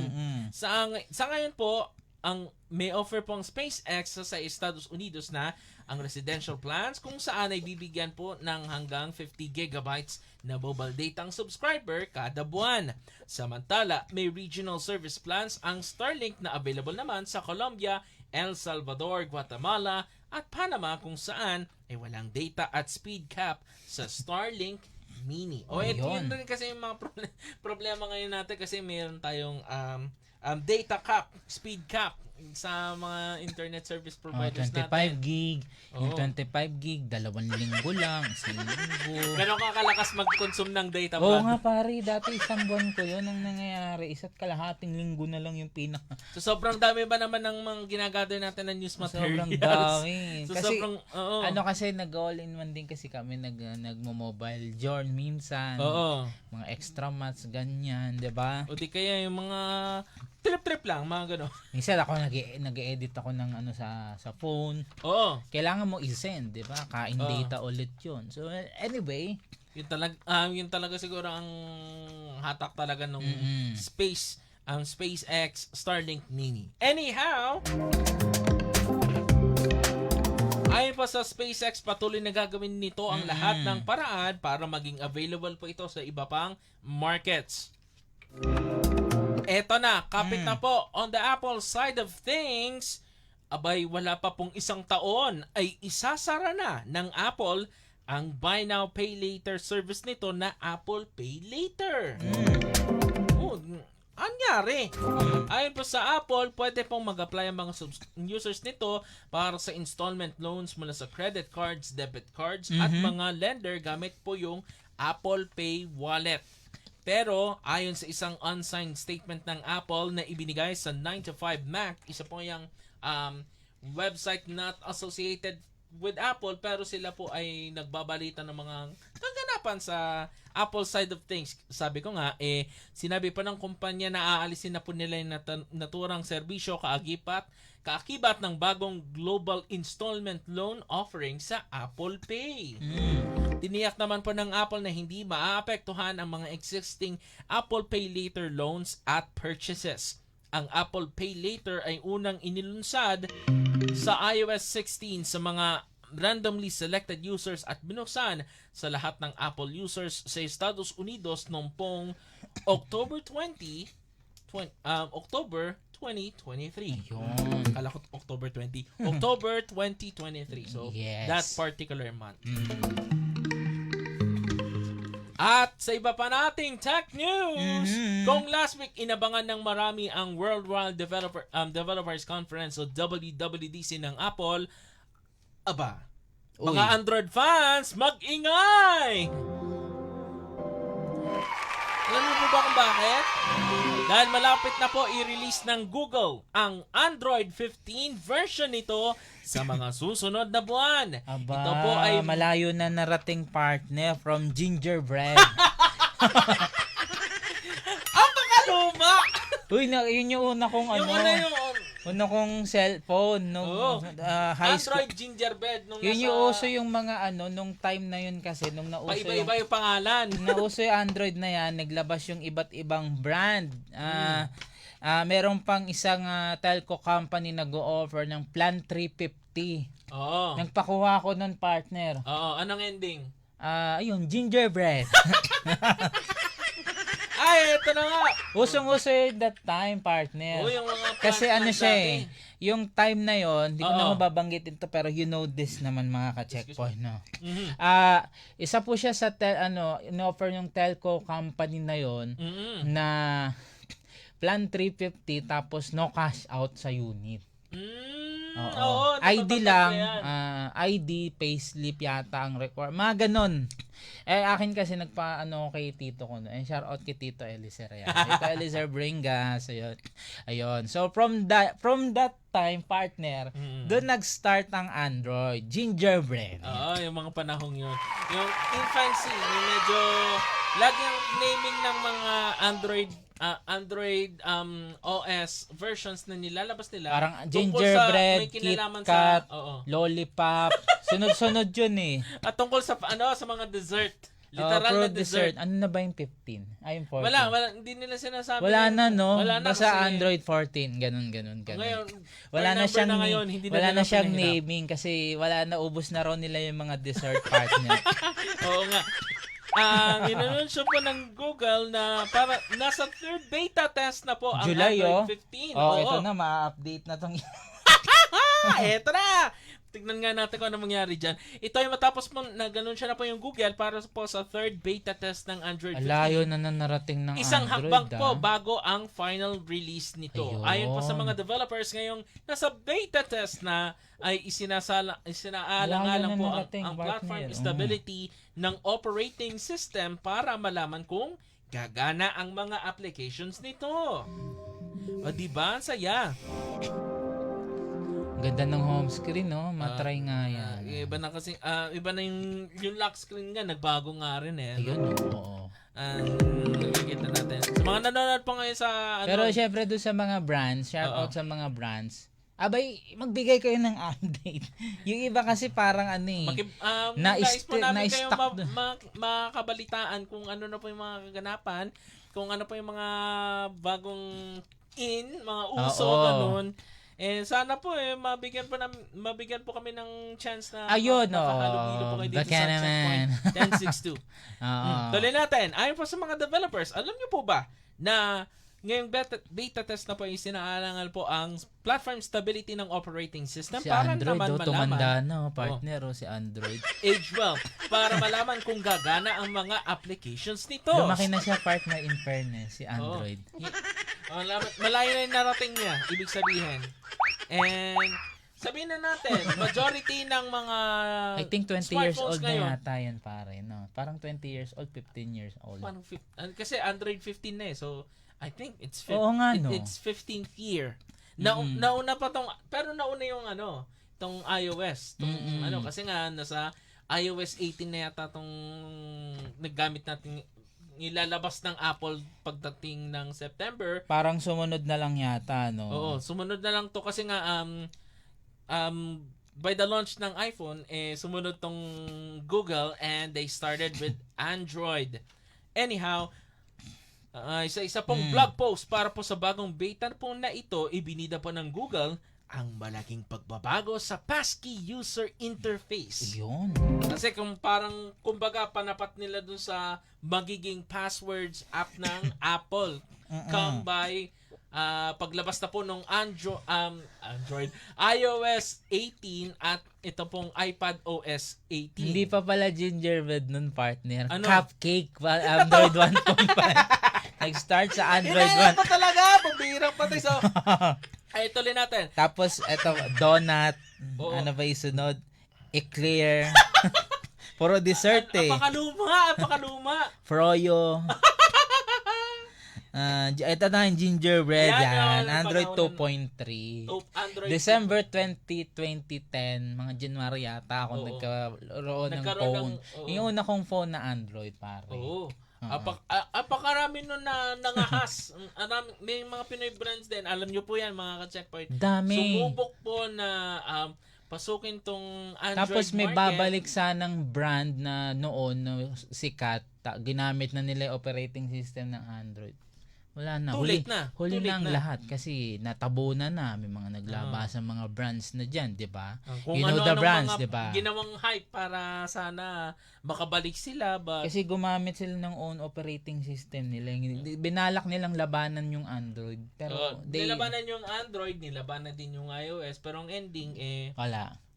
Sa ngayon po, ang may offer pong SpaceX sa Estados Unidos na ang residential plans kung saan ay bibigyan po ng hanggang 50 gigabytes na mobile data ang subscriber kada buwan. Samantala, may regional service plans ang Starlink na available naman sa Colombia, El Salvador, Guatemala at Panama kung saan ay walang data at speed cap sa Starlink Mini. Ito yun rin kasi yung mga problema ngayon natin kasi meron tayong data cap, speed cap sa mga internet service providers 25 natin. gig. Yung 25 gig, 2 linggo lang, 1 linggo. Pero kakalakas mag-consume ng data Oo plan. nga pare, dati 1 buwan ko yun ang nangyayari. 1.5 linggo na lang yung pinaka. So sobrang dami ba naman ng mga ginagather natin ng news materials? Sobrang dami. So Kasi, sobrang, kasi nag-all-in-one din kasi kami nagmo-mobile journey minsan. Oo. Mga extra mats, ganyan, di ba? O di kaya yung mga trip-trip lang, mga gano'n. Minsan ako nag-edit ako ng sa phone. Oo. Kailangan mo i-send, di ba? Kain data ulit yun. So anyway, Yun talaga siguro ang hatak talaga ng SpaceX Starlink Mini. Anyhow, ayon pa sa SpaceX, patuloy na gagawin nito ang lahat ng paraan para maging available po ito sa iba pang markets. Eto na, kapit na po. On the Apple side of things, abay wala pa pong 1 taon ay isasara na ng Apple ang Buy Now Pay Later service nito na Apple Pay Later. Anyari. Ayon po sa Apple, pwede pong mag-apply ang mga users nito para sa installment loans mula sa credit cards, debit cards, at mga lender gamit po yung Apple Pay Wallet. Pero, ayon sa isang unsigned statement ng Apple na ibinigay sa 9to5Mac, isa po yung website not associated with Apple, pero sila po ay nagbabalita ng mga kaganapan sa Apple side of things. Sabi ko nga, sinabi pa ng kumpanya na aalisin na po nila yung naturang serbisyo kaakibat ng bagong global installment loan offering sa Apple Pay. Tiniyak naman po ng Apple na hindi maaapektuhan ang mga existing Apple Pay Later loans at purchases. Ang Apple Pay Later ay unang inilunsad sa iOS 16 sa mga randomly selected users at binuksan sa lahat ng Apple users sa Estados Unidos noong pong October 2023. Kala ko October 20. October 2023. So, that particular month. At sa iba pa nating tech news, kung last week inabangan ng marami ang Worldwide Developers Conference o WWDC ng Apple, mga Android fans, mag-ingay! Alam mo ba kung bakit? Dahil malapit na po i-release ng Google ang Android 15 version nito sa mga susunod na buwan. Ito po ay malayo na narating partner from gingerbread. ang pakaluma! Uy, yun yung una kong una kong cellphone nung high school. Android gingerbread nung Yun yung uso yung mga nung time na yun kasi nung nauso iba-iba yung pangalan. nauso yung Android na yan, naglabas yung iba't ibang brand. Meron pang isang telco company nag-o-offer ng Plan 350. Oo. Nagpakuha ko nun, partner. Oo, anong ending? Ayun, gingerbread. Ay, ito na nga. Usong-uso yun that time, partner. Oh, yung mga Kasi plant ano plant siya dati. yung time na yon, hindi ko Oo. na mababanggitin to pero you know this naman mga ka-checkpoint, no. Mhm. Isa po siya sa in-offer yung telco company na yon Mhm. na plan 350 tapos no cash out sa unit. Oo. ID lang, ID, payslip yata ang require. Mga ganon. Akin kasi kay tito ko. Shout out kay Tito Elizer. Tito Elizer Bringas. Ayun. So, from that time, partner, doon nag-start ang Android. Gingerbread. Oo, yung mga panahong yun. Yung infancy, yung medyo lagi ang naming ng mga Android OS versions na nilalabas nila. Parang tungkol sa gingerbread, may kinalaman KitKat, oo. lollipop. Sunod-sunod yun eh. At tungkol sa sa mga dessert. Literal na Fruit dessert. Ano na ba yung 15? Yung 14. Wala, hindi nila sinasabi. Wala na, no? Wala na Basta kasi Android 14, ganun. Ngayon, Wala na per number siyang na ngayon, hindi na wala nila na siyang pinahirap. naming kasi wala na, ubos na raw nila yung mga dessert partner. Oo nga. Inanunsyo po ng Google na para nasa third beta test na po ang July, Android 15. Oo. ito na, ma-update na tong Eto na! Tignan nga natin kung ano mangyari dyan. Ito ay matapos po, nag-anunsyo na po yung Google para po sa third beta test ng Android 15. Alayo na narating ng Isang Android. hakbang po bago ang final release nito. Ayun. Ayon po sa mga developers ngayong nasa beta test na ay isinaalang-alang po narating, ang platform partner. stability ng operating system para malaman kung gagana ang mga applications nito. O diba? Ang saya. Ganda ng home screen, no? Matry nga yan. Iba na kasi, iba na yung lock screen nga, nagbago nga rin eh. Ayun, oo. Nakikita natin. Sa mga nanonood po ngayon sa Pero syempre doon sa mga brands, shout out sa mga brands. Abay, magbigay kayo ng update. Yung iba kasi parang nais po namin kayo na-stuck makabalitaan kung ano na po yung mga kaganapan, kung ano po yung mga bagong mga uso, Oo. ganun. Sana po mabigyan po kami ng chance na Ayun, makahalubilo po kayo dito baka sa naman. Checkpoint 1062. Oo. Tuloy natin. Ayon po sa mga developers, alam niyo po ba na ngayong beta test na po yung sinaalangan po ang platform stability ng operating system Si para Android, naman tumanda malaman na, partner, si Android. age well para malaman kung gagana ang mga applications nito. Lumaki na siya, partner, in fairness, si Android. Malayo na yung narating niya, ibig sabihin. And sabihin na natin, majority ng mga I think 20 years smartphones old ngayon, na yata yan, pare. No? Parang 20 years old, 15 years old. kasi Android 15 na eh. So, I think it's Oo nga, no? it's 15th year. Nauna pa pero nauna yung tong iOS, kasi nga nasa iOS 18 na yata tong naggamit natin ilalabas ng Apple pagdating ng September. Parang sumunod na lang yata, no? Oo, sumunod na lang to kasi nga by the launch ng iPhone sumunod tong Google and they started with Android. Anyhow, isa pong blog post para po sa bagong beta po na ito, ibinida po ng Google ang malaking pagbabago sa passkey user interface. Yun. Kasi kumbaga panapat nila dun sa magiging passwords app ng Apple. Come by paglabas na po nung Android iOS 18 at ito pong iPad OS 18. Hindi pa pala gingerbread nun, partner. Ano? Cupcake, Android 1.5. Nag-start sa Android 1. pa talaga! Pabihirang patay. So, ay tuloy natin. Tapos, eto, donut. Oo. Ano ba yung sunod? Eclair. Puro dessert eh. Apakaluма. Froyo. Ito na yung gingerbread Ayan, yan. yung Android panahon 2.3. Android December 2010, mga January yata ako Oo. nagkaroon ng Nagkaroon phone. ng- oo. Yung una kong phone na Android, pare. Oo. Apakarami nun na nangahas. May mga Pinoy brands din. Alam nyo po yan, mga ka-checkpoint. Dami. Sumubok po na pasukin tong Android Tapos may market. babalik sanang brand na noon na sikat, ginamit na nila yung operating system ng Android. Wala na. Too late na. Huli Too late na ang na. lahat kasi natabunan na. May mga naglabas ng mga brands na dyan, di ba? Kung You know the ano-anong brands, mga di ba? ginawang hype para sana makabalik sila. But, Kasi gumamit sila ng own operating system nila. Binalak nilang labanan yung Android. Pero nilabanan yung Android, nilabanan din yung iOS. Pero ang ending,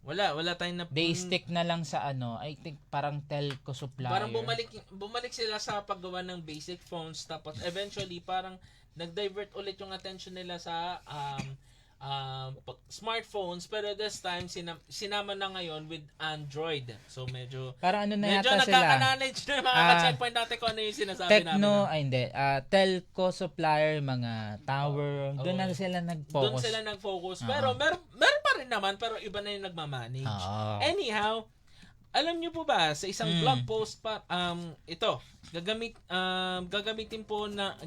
wala tayong they stick na lang sa I think parang telco supplier. Parang bumalik sila sa paggawa ng basic phones, tapos eventually parang nag-divert ulit yung attention nila sa smartphones, pero this time sinama na ngayon with Android. So medyo Parang medyo yata sila. nagkaka-knowledge na yung mga checkpoint dati ko ano yung sinasabi namin. Telco supplier, mga tower, doon na sila nag-focus. Doon sila nag-focus. Pero meron pa rin naman, pero iba na yung nagmamanage. Anyhow, alam niyo po ba sa isang blog post pa ito gagamitin na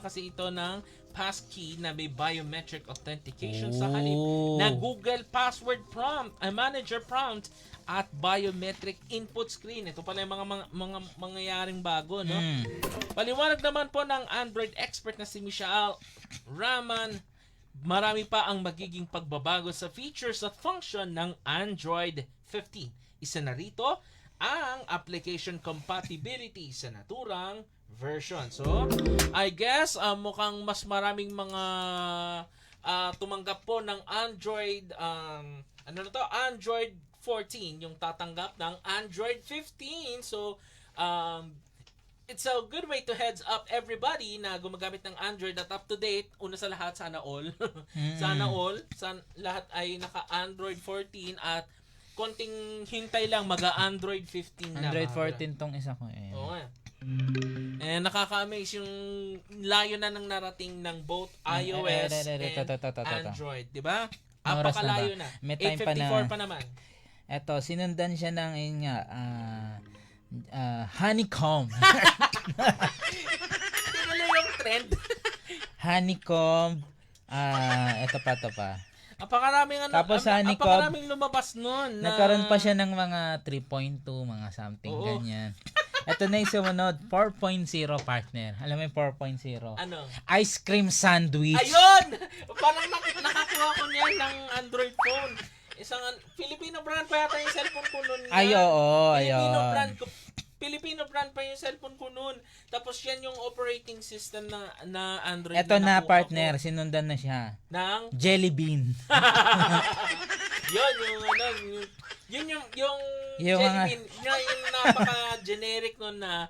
kasi ito ng passkey na may biometric authentication sa halip na Google password prompt, manager prompt at biometric input screen. Ito pala yung mga mangyayaring bago, no? Paliwanag naman po ng Android expert na si Michael Rahman, marami pa ang magiging pagbabago sa features at function ng Android 15. Isa na rito ang application compatibility sa naturang version. So, I guess mukhang mas maraming mga tumanggap po ng Android Android 14 yung tatanggap ng Android 15. So, it's a good way to heads up everybody na gumagamit ng Android at up to date. Una sa lahat, sana all. Sana lahat ay naka-Android 14 at konting hintay lang mag-Android 15 na. Android 14 tong isa ko Oo nga. Nakaka-amaze yung layo na ng narating ng both iOS and Android, di ba? Apakalayo na. May time 854 pa naman. Eto, sinundan siya ng honeycomb. Tingnan yung trend. Honeycomb. Ito pa. Tapos apakaraming lumabas nun. Nagkaroon pa siya ng mga 3.2, mga something ganyan. Ito na yung sumunod, 4.0 partner. Alam mo yung 4.0? Ano? Ice cream sandwich. Ayun! Parang nakakuha ko niyan ng Android phone. Isang Filipino brand pa yata yung cellphone ko nun. Filipino brand pa yung cellphone ko nun. Tapos yan yung operating system na Android. Ito na partner, sinundan na siya. Ng? Jelly bean. Yun yung jelly bean. Yung napaka-generic nun na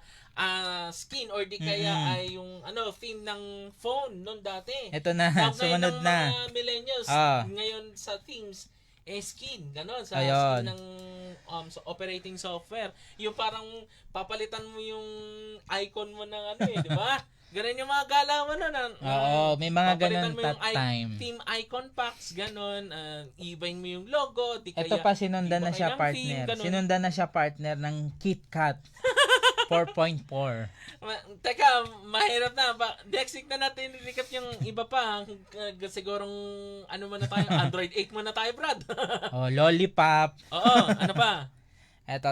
skin or di kaya ay yung theme ng phone nun dati. Ito na, sumunod na. Mga millennials ngayon sa themes skin, gano'n, sa Ayun. skin ng operating software. Yung parang papalitan mo yung icon mo ng di ba? Ganun yung mga galawan may mga ganun that time. Team icon packs, ganun. Ibahin mo yung logo. Ito pa, sinundan na siya partner. Sinundan na siya partner ng KitKat. 4.4. Teka, mahirap na. Next week na natin recap yung iba pa. Sigurong muna tayo? Android 8 muna tayo, Brad. Lollipop. Oo, ano pa? Eto.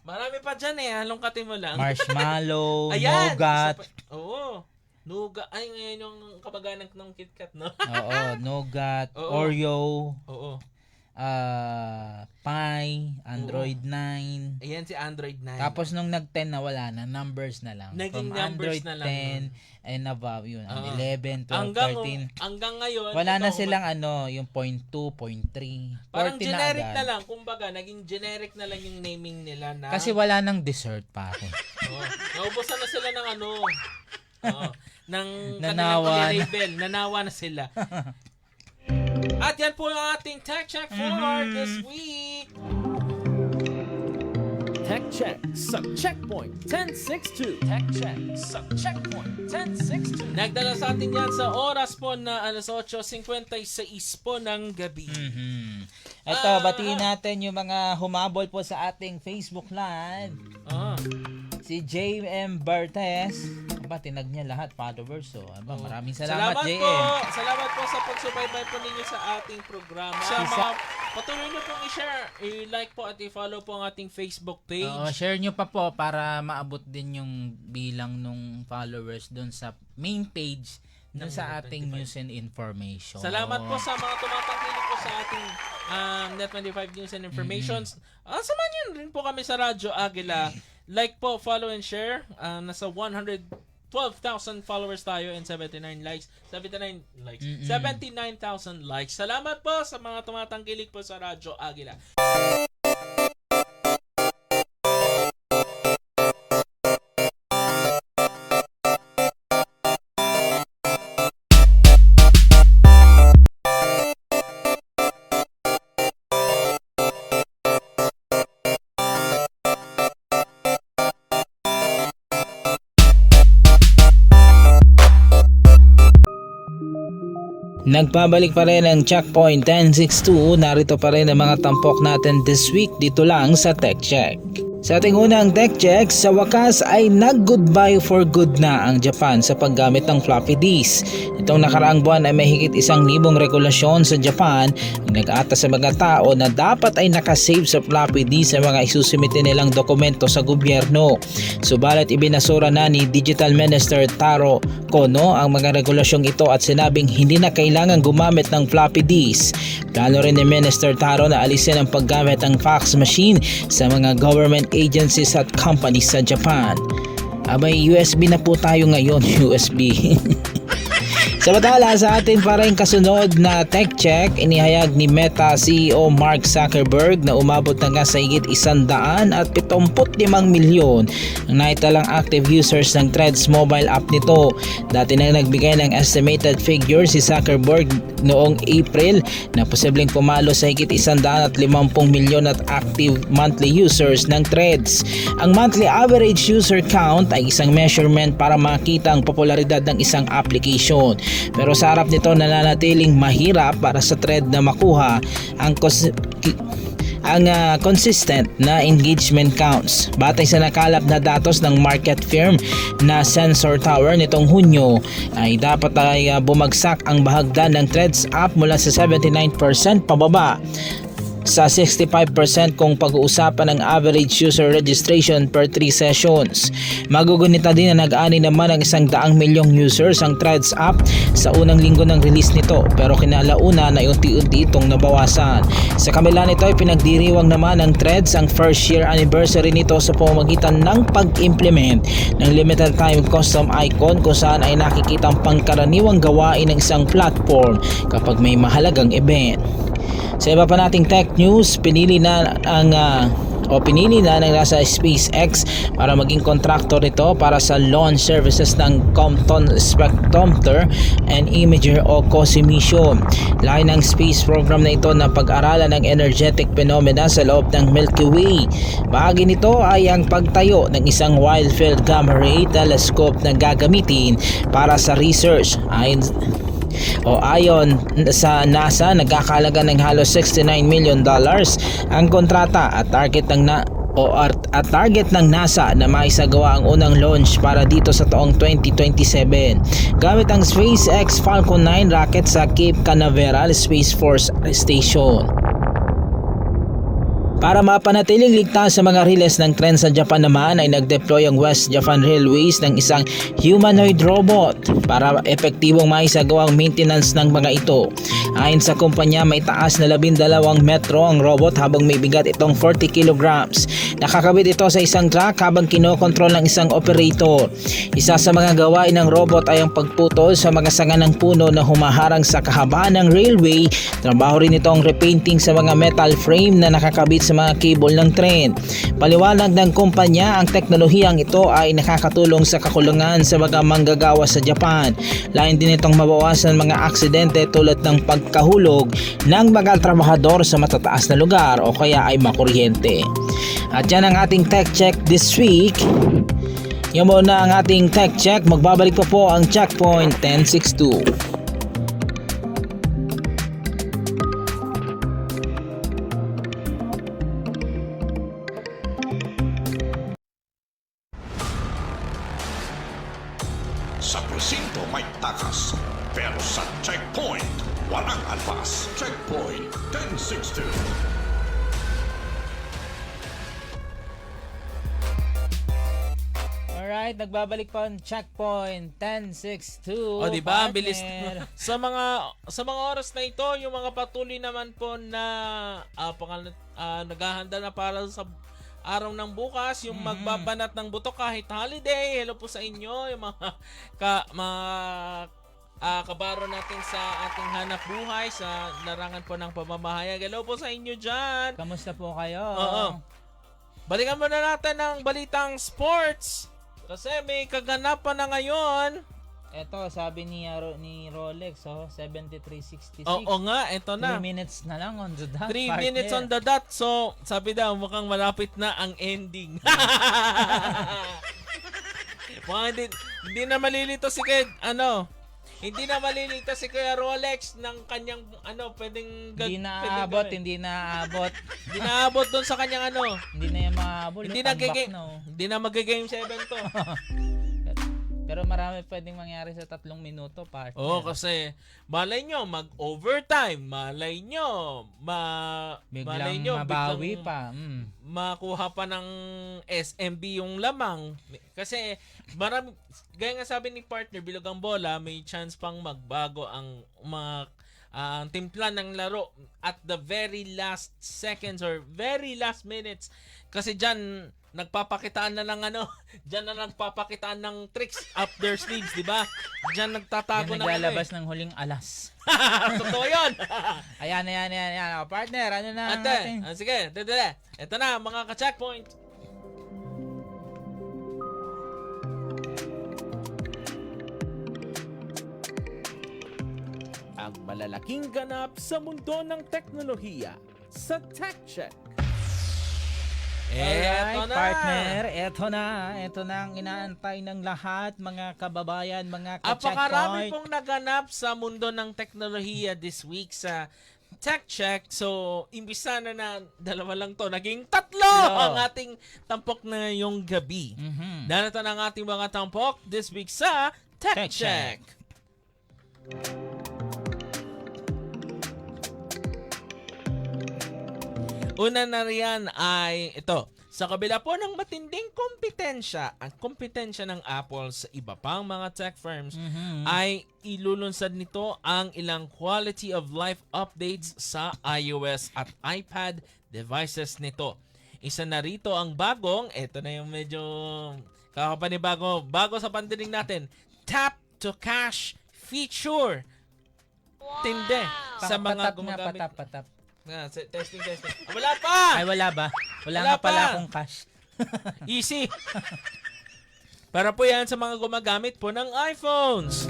Marami pa dyan halongkatin mo lang. Marshmallow, nougat. Oo. Nougat. Ay, ngayon yung kamag-anak ng KitKat, no? Oo, nougat, Oreo. Oo. Pi, Android 9. Ayan si Android 9. Tapos nung nag-10 na wala na, numbers na lang. Naging From numbers Android na lang 10 and above yun. 11, 12, 13. Hanggang ngayon. Wala na silang yung 0.2, 0.3. Parang 14 generic na na lang. Kumbaga, naging generic na lang yung naming nila na. Kasi wala nang dessert pa ako. Naubusan na sila ng ng Nanawa kanilang label. Nanawa na sila. At yan po ang ating Tech Check for this week. Tech Check sa Checkpoint 1062. Tech Check sa Checkpoint 1062. Nagdala sa atin yan sa oras po na alas 8:56 po ng gabi. Ito, batiin natin yung mga humabol po sa ating Facebook Live. Si JM Bartes. aba, tinag niya lahat, followers. So, aba, maraming salamat, Salamat JM. po. Salamat po sa pagsubaybay po ninyo sa ating programa. Sa mga patuloy nyo pong i-share, i-like po at i-follow po ang ating Facebook page. Oo, share nyo pa po para maabot din yung bilang nung followers doon sa main page doon sa ating news and information. Salamat po sa mga tumatangkilik po sa ating Net25 News and Informations. Samahan nyo rin po kami sa Radyo Agila. Like po, follow and share. Nasa 112,000 followers tayo and 79 likes. 79,000 likes. Salamat po sa mga tumatangkilik po sa Radyo Agila. Nagpabalik pa rin ang Checkpoint 1062. Narito pa rin ang mga tampok natin this week dito lang sa Tech Check. Sa ating unang Tech Check, sa wakas ay nag-goodbye for good na ang Japan sa paggamit ng floppy disk. Itong nakaraang buwan ay may higit 1,000 regulasyon sa Japan ang nag-atas sa mga tao na dapat ay nakasave sa floppy disk sa mga isusumite nilang dokumento sa gobyerno. Subalit ibinasura na ni Digital Minister Taro Kono ang mga regulasyong ito at sinabing hindi na kailangan gumamit ng floppy disk. Plano rin ni Minister Taro na alisin ang paggamit ng fax machine sa mga government agencies at companies sa Japan. Abay, USB na po tayo ngayon, USB. Samantala sa atin pa rin kasunod na Tech Check, inihayag ni Meta CEO Mark Zuckerberg na umabot na nga sa higit 175 milyon ang naitalang active users ng Threads mobile app nito. Dati nang nagbigay ng estimated figure si Zuckerberg noong April na posibleng pumalo sa higit 150 milyon at active monthly users ng Threads. Ang monthly average user count ay isang measurement para makita ang popularidad ng isang application. Pero sa harap nito nananatiling mahirap para sa Thread na makuha ang consistent na engagement counts. Batay sa nakalap na datos ng market firm na Sensor Tower nitong Hunyo ay dapat ay bumagsak ang bahagdan ng Threads app mula sa 79% pababa sa 65% kung pag-uusapan ng average user registration per 3 sessions. Magugunita din na nag-ani naman ang 100 milyong users ang Threads app sa unang linggo ng release nito, pero kinalauna na unti-unti itong nabawasan. Sa kabila nito ay pinagdiriwang naman ng Threads ang first year anniversary nito sa pamamagitan ng pag-implement ng limited time custom icon kung saan ay nakikita ang pangkaraniwang gawain ng isang platform kapag may mahalagang event. Sa iba pa nating tech news, pinili na ng nasa SpaceX para maging contractor nito para sa launch services ng Compton Spectrometer and Imager o COSI mission. Lain ng space program na ito na pag-aralan ng energetic phenomena sa loob ng Milky Way. Bahagi nito ay ang pagtayo ng isang wide-field gamma ray telescope na gagamitin para sa research. Ayon sa NASA, nagkakalaga ng halos $69 million ang kontrata at target ng NASA na maisagawa ang unang launch para dito sa taong 2027 gamit ang SpaceX Falcon 9 rocket sa Cape Canaveral Space Force Station. Para mapanatiling ligtas sa mga riles ng tren sa Japan naman ay nag-deploy ang West Japan Railways ng isang humanoid robot para epektibong maisagawa ang maintenance ng mga ito. Ayon sa kumpanya, may taas na 12 metro ang robot habang may bigat itong 40 kilograms. Nakakabit ito sa isang truck habang kinokontrol ng isang operator. Isa sa mga gawain ng robot ay ang pagputol sa mga sanga ng puno na humaharang sa kahabaan ng railway. Trabaho rin ito ang repainting sa mga metal frame na nakakabit sa mga cable ng tren. Paliwanag ng kumpanya, ang teknolohiyang ito ay nakakatulong sa kakulangan sa mga manggagawa sa Japan. Lain din itong mabawasan mga aksidente tulad ng pagkahulog ng mga trabahador sa matataas na lugar o kaya ay makuryente. At yan ang ating Tech Check this week. Yan muna ang ating Tech Check. Magbabalik pa po ang Checkpoint 1062. may takas. Pero sa checkpoint, walang alpas. Checkpoint 1062. Alright, nagbabalik po ang checkpoint 1062. O di ba, ang bilis partner. sa mga oras na ito, yung mga patuloy naman po na naghahanda na para sa araw ng bukas, yung magbabanat ng buto kahit holiday. Hello po sa inyo, yung mga kabaro natin sa ating hanap buhay sa larangan po ng pamamahayag. Hello po sa inyo dyan. Kamusta po kayo? Oo. Balikan muna natin ng balitang sports. Kasi may kaganapan na ngayon. Ito, sabi ni Rolex, 73.66. Oo nga, ito 3 na. minutes na lang on the dot. 3 partner. minutes on the dot. So, sabi daw, mukhang malapit na ang ending. Hindi na malilito si hindi na malilito si Kuya Rolex ng kanyang pwedeng Hindi na pwedeng aabot, gawin. hindi na aabot. Hindi na aabot doon sa kanyang Hindi na yung mahabol. Hindi no? na Tambak gigame. na, oh. Hindi na mag-game 7 to. Pero marami pwedeng mangyari sa 3 minuto, partner. Oo, kasi malay nyo mag-overtime, malay nyo malay Biglang nyo mabawi biglang pa. makuha pa ng SMB yung lamang. Kasi marami, gaya nga sabi ni partner, bilog ang bola, may chance pang magbago ang mga timpla ng laro at the very last seconds or very last minutes. Kasi dyan nagpapakitaan na ng dyan na nagpapakitaan ng tricks up their sleeves, di ba? Dyan nagtatago Yan ng naglalabas ng huling alas. Totoo yun. Ayan. O, partner, ano na Ate, natin? sige, dede. Ito na, mga ka-checkpoint. Ang malalaking ganap sa mundo ng teknolohiya sa Tech Check. Alright, Eto na. partner, ito na ang inaantay ng lahat, mga kababayan, mga Apakarami ka-checkpoint. pong naganap sa mundo ng teknolohiya this week sa Tech Check. So, imbis sana na 2 lang to, naging 3 ang ating tampok na yung gabi. Narito na ang ating mga tampok this week sa Tech Tech Check. Check. Una na riyan ay ito. Sa kabila po ng matinding kompetensya, ang kompetensya ng Apple sa iba pang mga tech firms, ay ilulunsad nito ang ilang quality of life updates sa iOS at iPad devices nito. Isa na rito ang bagong, ito na yung medyo kakapanibago, bago sa pandinig natin, Tap to Cash feature. Tindi sa mga gumagamit. Patap. Testing. Wala pa! Ay, wala ba? Wala Wala nga pala pa. akong cash. Easy. Para po yan sa mga gumagamit po ng iPhones.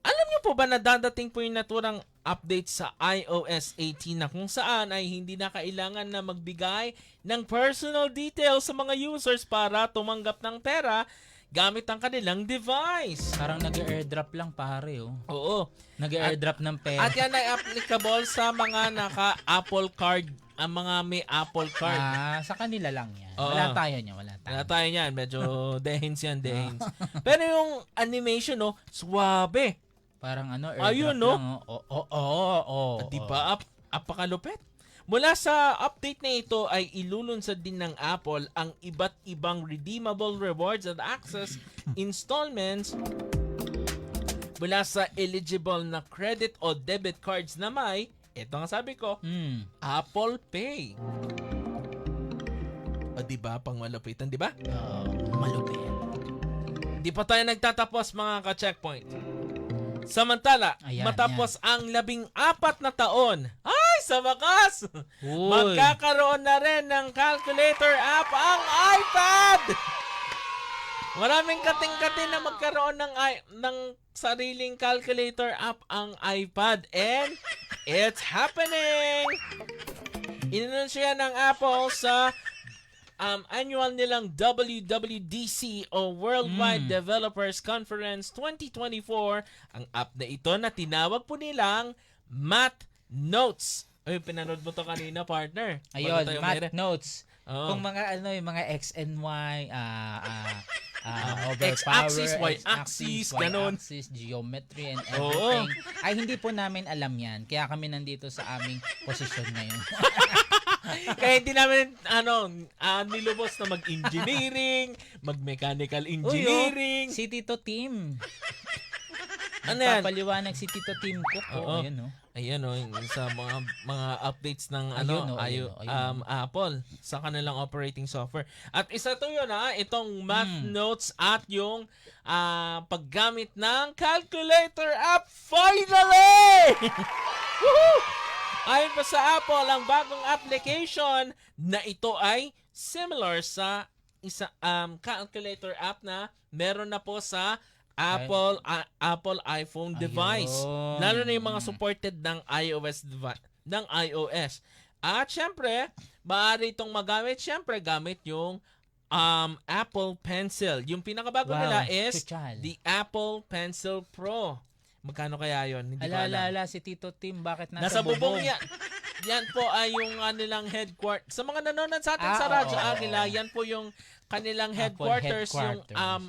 Alam niyo po ba na dadating po yung naturang update sa iOS 18 na kung saan ay hindi na kailangan na magbigay ng personal details sa mga users para tumanggap ng pera gamit ang kanilang device. Parang nag-airdrop lang, pare, oh. Oo. Nag-airdrop ng pera. At yan ay applicable sa mga naka-Apple card, ang mga may Apple card. Sa kanila lang yan. Oo. Wala tayo niya, wala tayo. Wala tayo yan. Medyo dehins yan, dehins. Pero yung animation, swabe. Parang airdrop Ayun, no? lang, oh. Di ba? Apakalupit. Mula sa update na ito ay ilulunsad din ng Apple ang iba't ibang redeemable rewards at access installments mula sa eligible na credit o debit cards na may, ito nga sabi ko, Apple Pay. O diba, pang malupitan, diba? Malupit. Di pa tayo nagtatapos mga ka-checkpoint. Samantala, Ayan, matapos ang 14 na taon, ay, sa wakas, Uy. magkakaroon na rin ng calculator app ang iPad! Maraming kating-kating na magkaroon ng sariling calculator app ang iPad, and it's happening! Inanunsyo yan ng Apple sa annual nilang WWDC o Worldwide Developers Conference 2024, ang app na ito na tinawag po nilang Math Notes. Ay, pinanood mo to kanina, partner. Ayun, Math Notes. Oo. Kung mga yung mga X and Y, overpower, X-axis, Y-axis, ganun. Y-axis, geometry, and Oo. everything. Ay, hindi po namin alam yan. Kaya kami nandito sa aming posisyon ngayon. Kaya hindi namin nilubos na mag-engineering, mag-mechanical engineering. Si Tito Tim. Ano yan? Papaliwanag si Tito Tim Cook. Oo. Ayun, no? Ayan sa mga updates ng Ayun. Apple sa kanilang operating software. At isa to yun itong math notes at yung paggamit ng calculator app finally! Woohoo! Ayon pa sa Apple, ang bagong application na ito ay similar sa calculator app na meron na po sa Apple iPhone device. Ayun. Lalo na yung mga supported ng iOS. At syempre, maaari itong magamit gamit yung Apple Pencil. Yung pinakabago nila is Chuchal. the Apple Pencil Pro. Magkano kaya yon? Hindi ko alam. Ala, si Tito Tim, bakit Nasa bubong yan. Yan po ay yung kanilang headquarters. Sa mga nanonood sa atin sa Radyo Agila, yan po yung kanilang headquarters, yung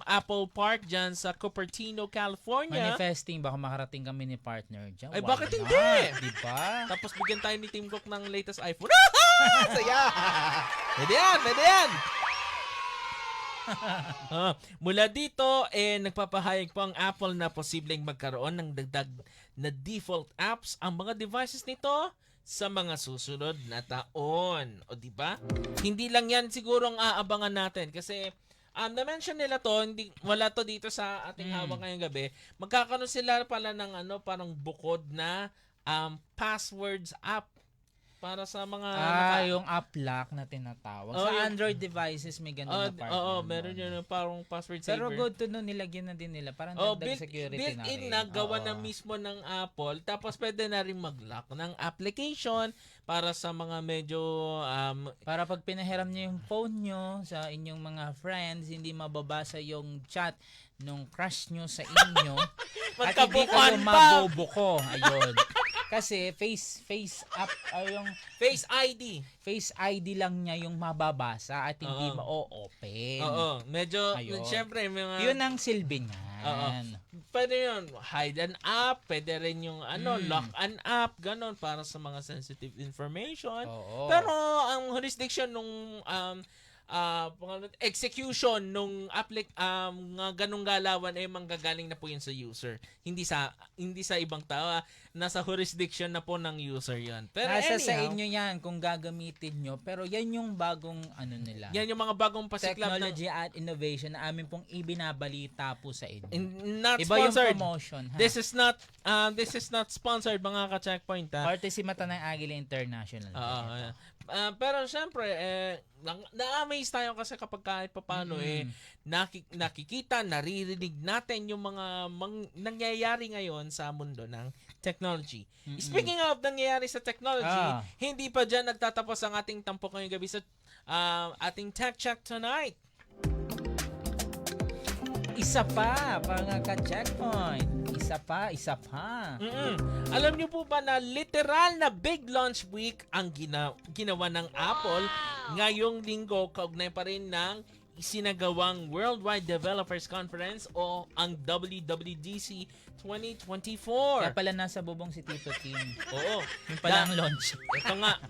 Apple Park dyan sa Cupertino, California. Manifesting, baka makarating kami ni partner dyan. Ay, Why bakit not? hindi? Diba? Tapos bigyan tayo ni Tim Cook ng latest iPhone. Saya! Pwede yan! Mula dito, nagpapahayag po ang Apple na posibleng magkaroon ng dagdag na default apps ang mga devices nito sa mga susunod na taon. O di ba? Hindi lang yan siguro ang aabangan natin kasi na-mention nila to, wala to dito sa ating hawak ngayong gabi. Magkakaroon sila pala ng parang bukod na passwords app para sa mga yung app lock na tinatawag. Oh, sa yung Android devices may ganun na partner. Oo, meron yun parang password saver. Pero good to know, nilagyan na din nila. Parang dagdag security na built-in rin. na gawa na mismo ng Apple. Tapos pwede na rin mag-lock ng application para sa mga medyo para pag pinahiram niyo yung phone nyo sa inyong mga friends, hindi mababasa yung chat nung crush nyo sa inyo at hindi kayo Magkabukuan pa. mabubuko. Ayun. Kasi face up yung Face ID. Face ID lang niya yung mababasa at hindi ma-open. Oo, medyo Ayun. syempre mga Yun ang silbi niyan. Oo. Pwede yun, hide an app, pwede rin yung lock an app, ganon para sa mga sensitive information. Oo. Pero ang jurisdiction nung execution nung nga ganung galawan ay manggagaling na po yun sa user. Hindi sa ibang tao. Nasa jurisdiction na po ng user yun. Pero Nasa anyhow, sa inyo yan kung gagamitin nyo. Pero yan yung bagong nila. yan yung mga bagong pasiklab ng Technology at innovation na amin pong ibinabalita po sa inyo. not Iba yung sponsored. promotion. Ha? This is not sponsored mga ka-checkpoint ha. Courtesy Mata ng Agila International. Oo. Pero syempre, na-amaze tayo kasi kapag kahit papano nakikita, naririnig natin yung mga nangyayari ngayon sa mundo ng technology. Speaking of nangyayari sa technology, hindi pa dyan nagtatapos ang ating tampok ngayong gabi sa ating Tech Check Tonight. Isa pa, mga ka-checkpoint. Isa pa. Alam niyo po ba na literal na big launch week ang ginawa ng Apple ngayong linggo, kaugnay pa rin ng isinagawang Worldwide Developers Conference o ang WWDC 2024. Kaya pala nasa bubong si Tito Tim. Oo. Yung pala ang launch. Ito nga,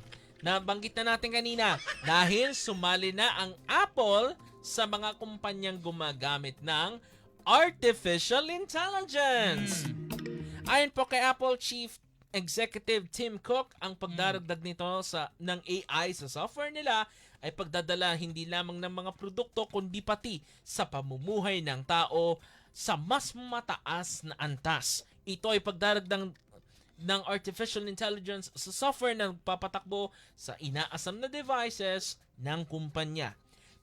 nabanggit na natin kanina dahil sumali na ang Apple sa mga kumpanyang gumagamit ng Artificial Intelligence. Ayon po kay Apple Chief Executive Tim Cook, ang pagdaragdag nito ng AI sa software nila ay pagdadala hindi lamang ng mga produkto kundi pati sa pamumuhay ng tao sa mas mataas na antas. Ito ay pagdaragdag ng artificial intelligence sa software na nagpapatakbo sa inaasam na devices ng kumpanya.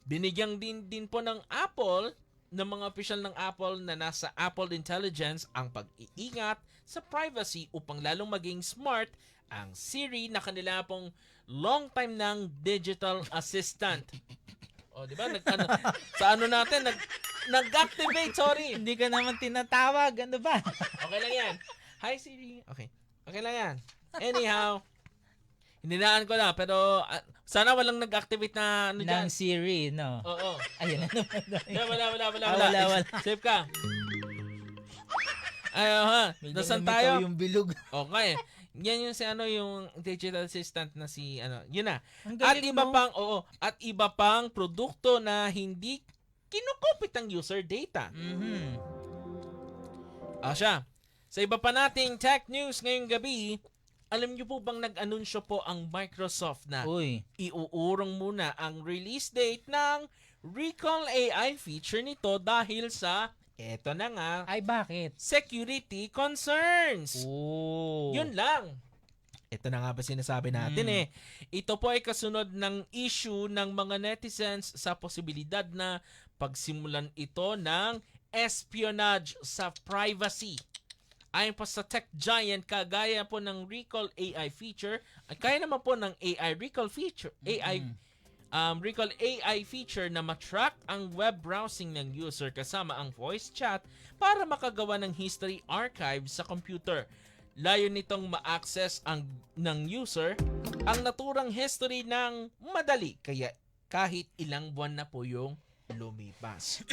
Binigyan din po ng Apple, ng mga opisyal ng Apple na nasa Apple Intelligence ang pag-iingat sa privacy upang lalong maging smart ang Siri na kanila pong long time ng digital assistant. O, di ba? Nag-activate, sorry. Hindi ka naman tinatawag. Ano ba? Okay lang yan. Hi, Siri. Okay lang yan. Anyhow, Hininaan ko na, pero sana walang nag-activate na ano dyan. Ng Siri, no? Oo. Ayun na naman. Wala. Save ka. Ayaw ha. Nasaan tayo? Yung bilog. Okay. Yan yung si yung digital assistant na si yun na. Ang At galing iba mo. pang iba pang produkto na hindi kinukupit ang user data. Mhm. Siya. Sa iba pa nating tech news ngayong gabi, alam niyo po bang nag-anunsyo po ang Microsoft na Uy. iuurong muna ang release date ng Recall AI feature nito dahil sa eto na nga, Ay, bakit? security concerns. Oh. Yun lang. Ito na nga ba sinasabi natin Ito po ay kasunod ng issue ng mga netizens sa posibilidad na pagsimulan ito ng espionage sa privacy. Ayon po sa tech giant, kagaya po ng Recall AI feature, ay kaya naman po ng AI Recall feature, Recall AI feature na matrack ang web browsing ng user kasama ang voice chat para makagawa ng history archive sa computer. Layo nitong ma-access ng user ang naturang history ng madali, kaya kahit ilang buwan na po yung lumipas.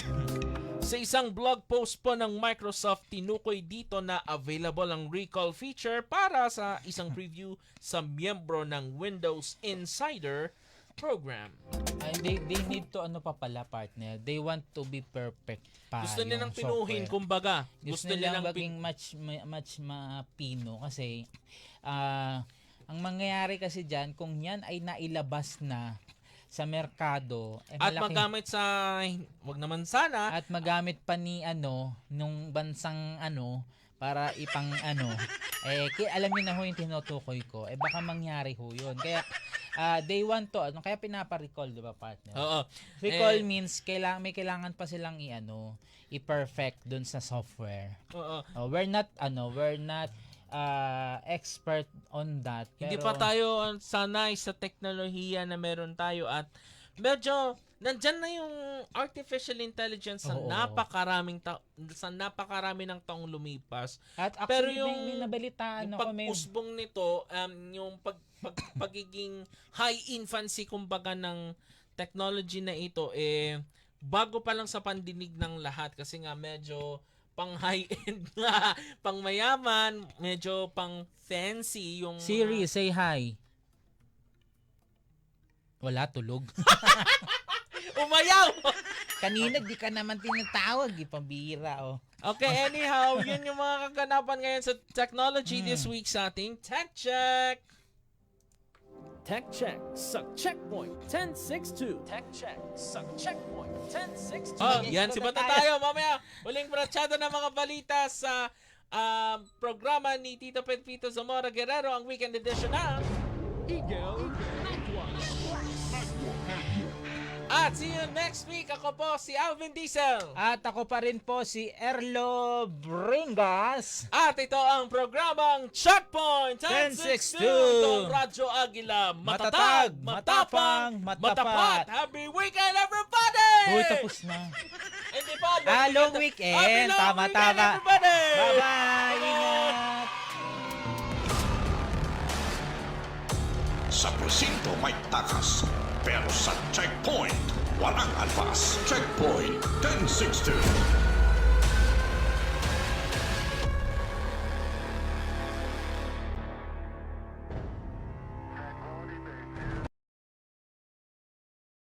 Sa isang blog post po ng Microsoft, tinukoy dito na available ang recall feature para sa isang preview sa miyembro ng Windows Insider program. Ay, they need to partner. They want to be perfect pa. Gusto nilang yung pinuhin, software. kumbaga. Gusto nilang maging much mapino kasi ang mangyayari kasi diyan kung yan ay nailabas na sa merkado at magamit sa, wag naman sana, at magamit pa ni nung bansang para ipang alam niyo na ho yung tinutukoy ko, baka mangyari ho yun. Kaya they want to kaya pinapa-recall, di ba, partner? Oo. Recall means may kailangan pa silang i-perfect dun sa software. Oo. We're not expert on that. Hindi pero, pa tayo sanay sa teknolohiya na meron tayo at medyo nandyan na yung artificial intelligence sa Oo. napakarami ng taong lumipas. At Pero actually, yung may nabalitaan yung ako. May pag-usbong nito, yung pagiging high infancy kumbaga ng technology na ito, bago pa lang sa pandinig ng lahat kasi nga medyo pang high-end nga, pang mayaman, medyo pang fancy yung Siri, say hi. Wala, tulog. umayaw! Kanina di ka naman tinatawag, pambira Okay, anyhow, yun yung mga kaganapan ngayon sa technology this week sa ating Tech Check. Tech Check sa Checkpoint 1062. Tech Check sa Checkpoint 1062. Yan, sibata tayo. Mamaya, uling pratsyada ng mga balita sa programa ni Tito Pedpito Zamora Guerrero, ang weekend edition ng Eagle. At see you next week. Ako po si Alvin Diesel. At ako pa rin po si Erlo Bringas. At ito ang programang Checkpoint 1062. Itong Radyo Agila. Matatag, matapang, matapat. Happy weekend, everybody! Uy, tapos na. Hindi pa. Long weekend. Happy long Tama, weekend, tama. everybody! Bye-bye. Ingat. Sa presinto may takas, pero sa checkpoint, walang alpas. Checkpoint 1062.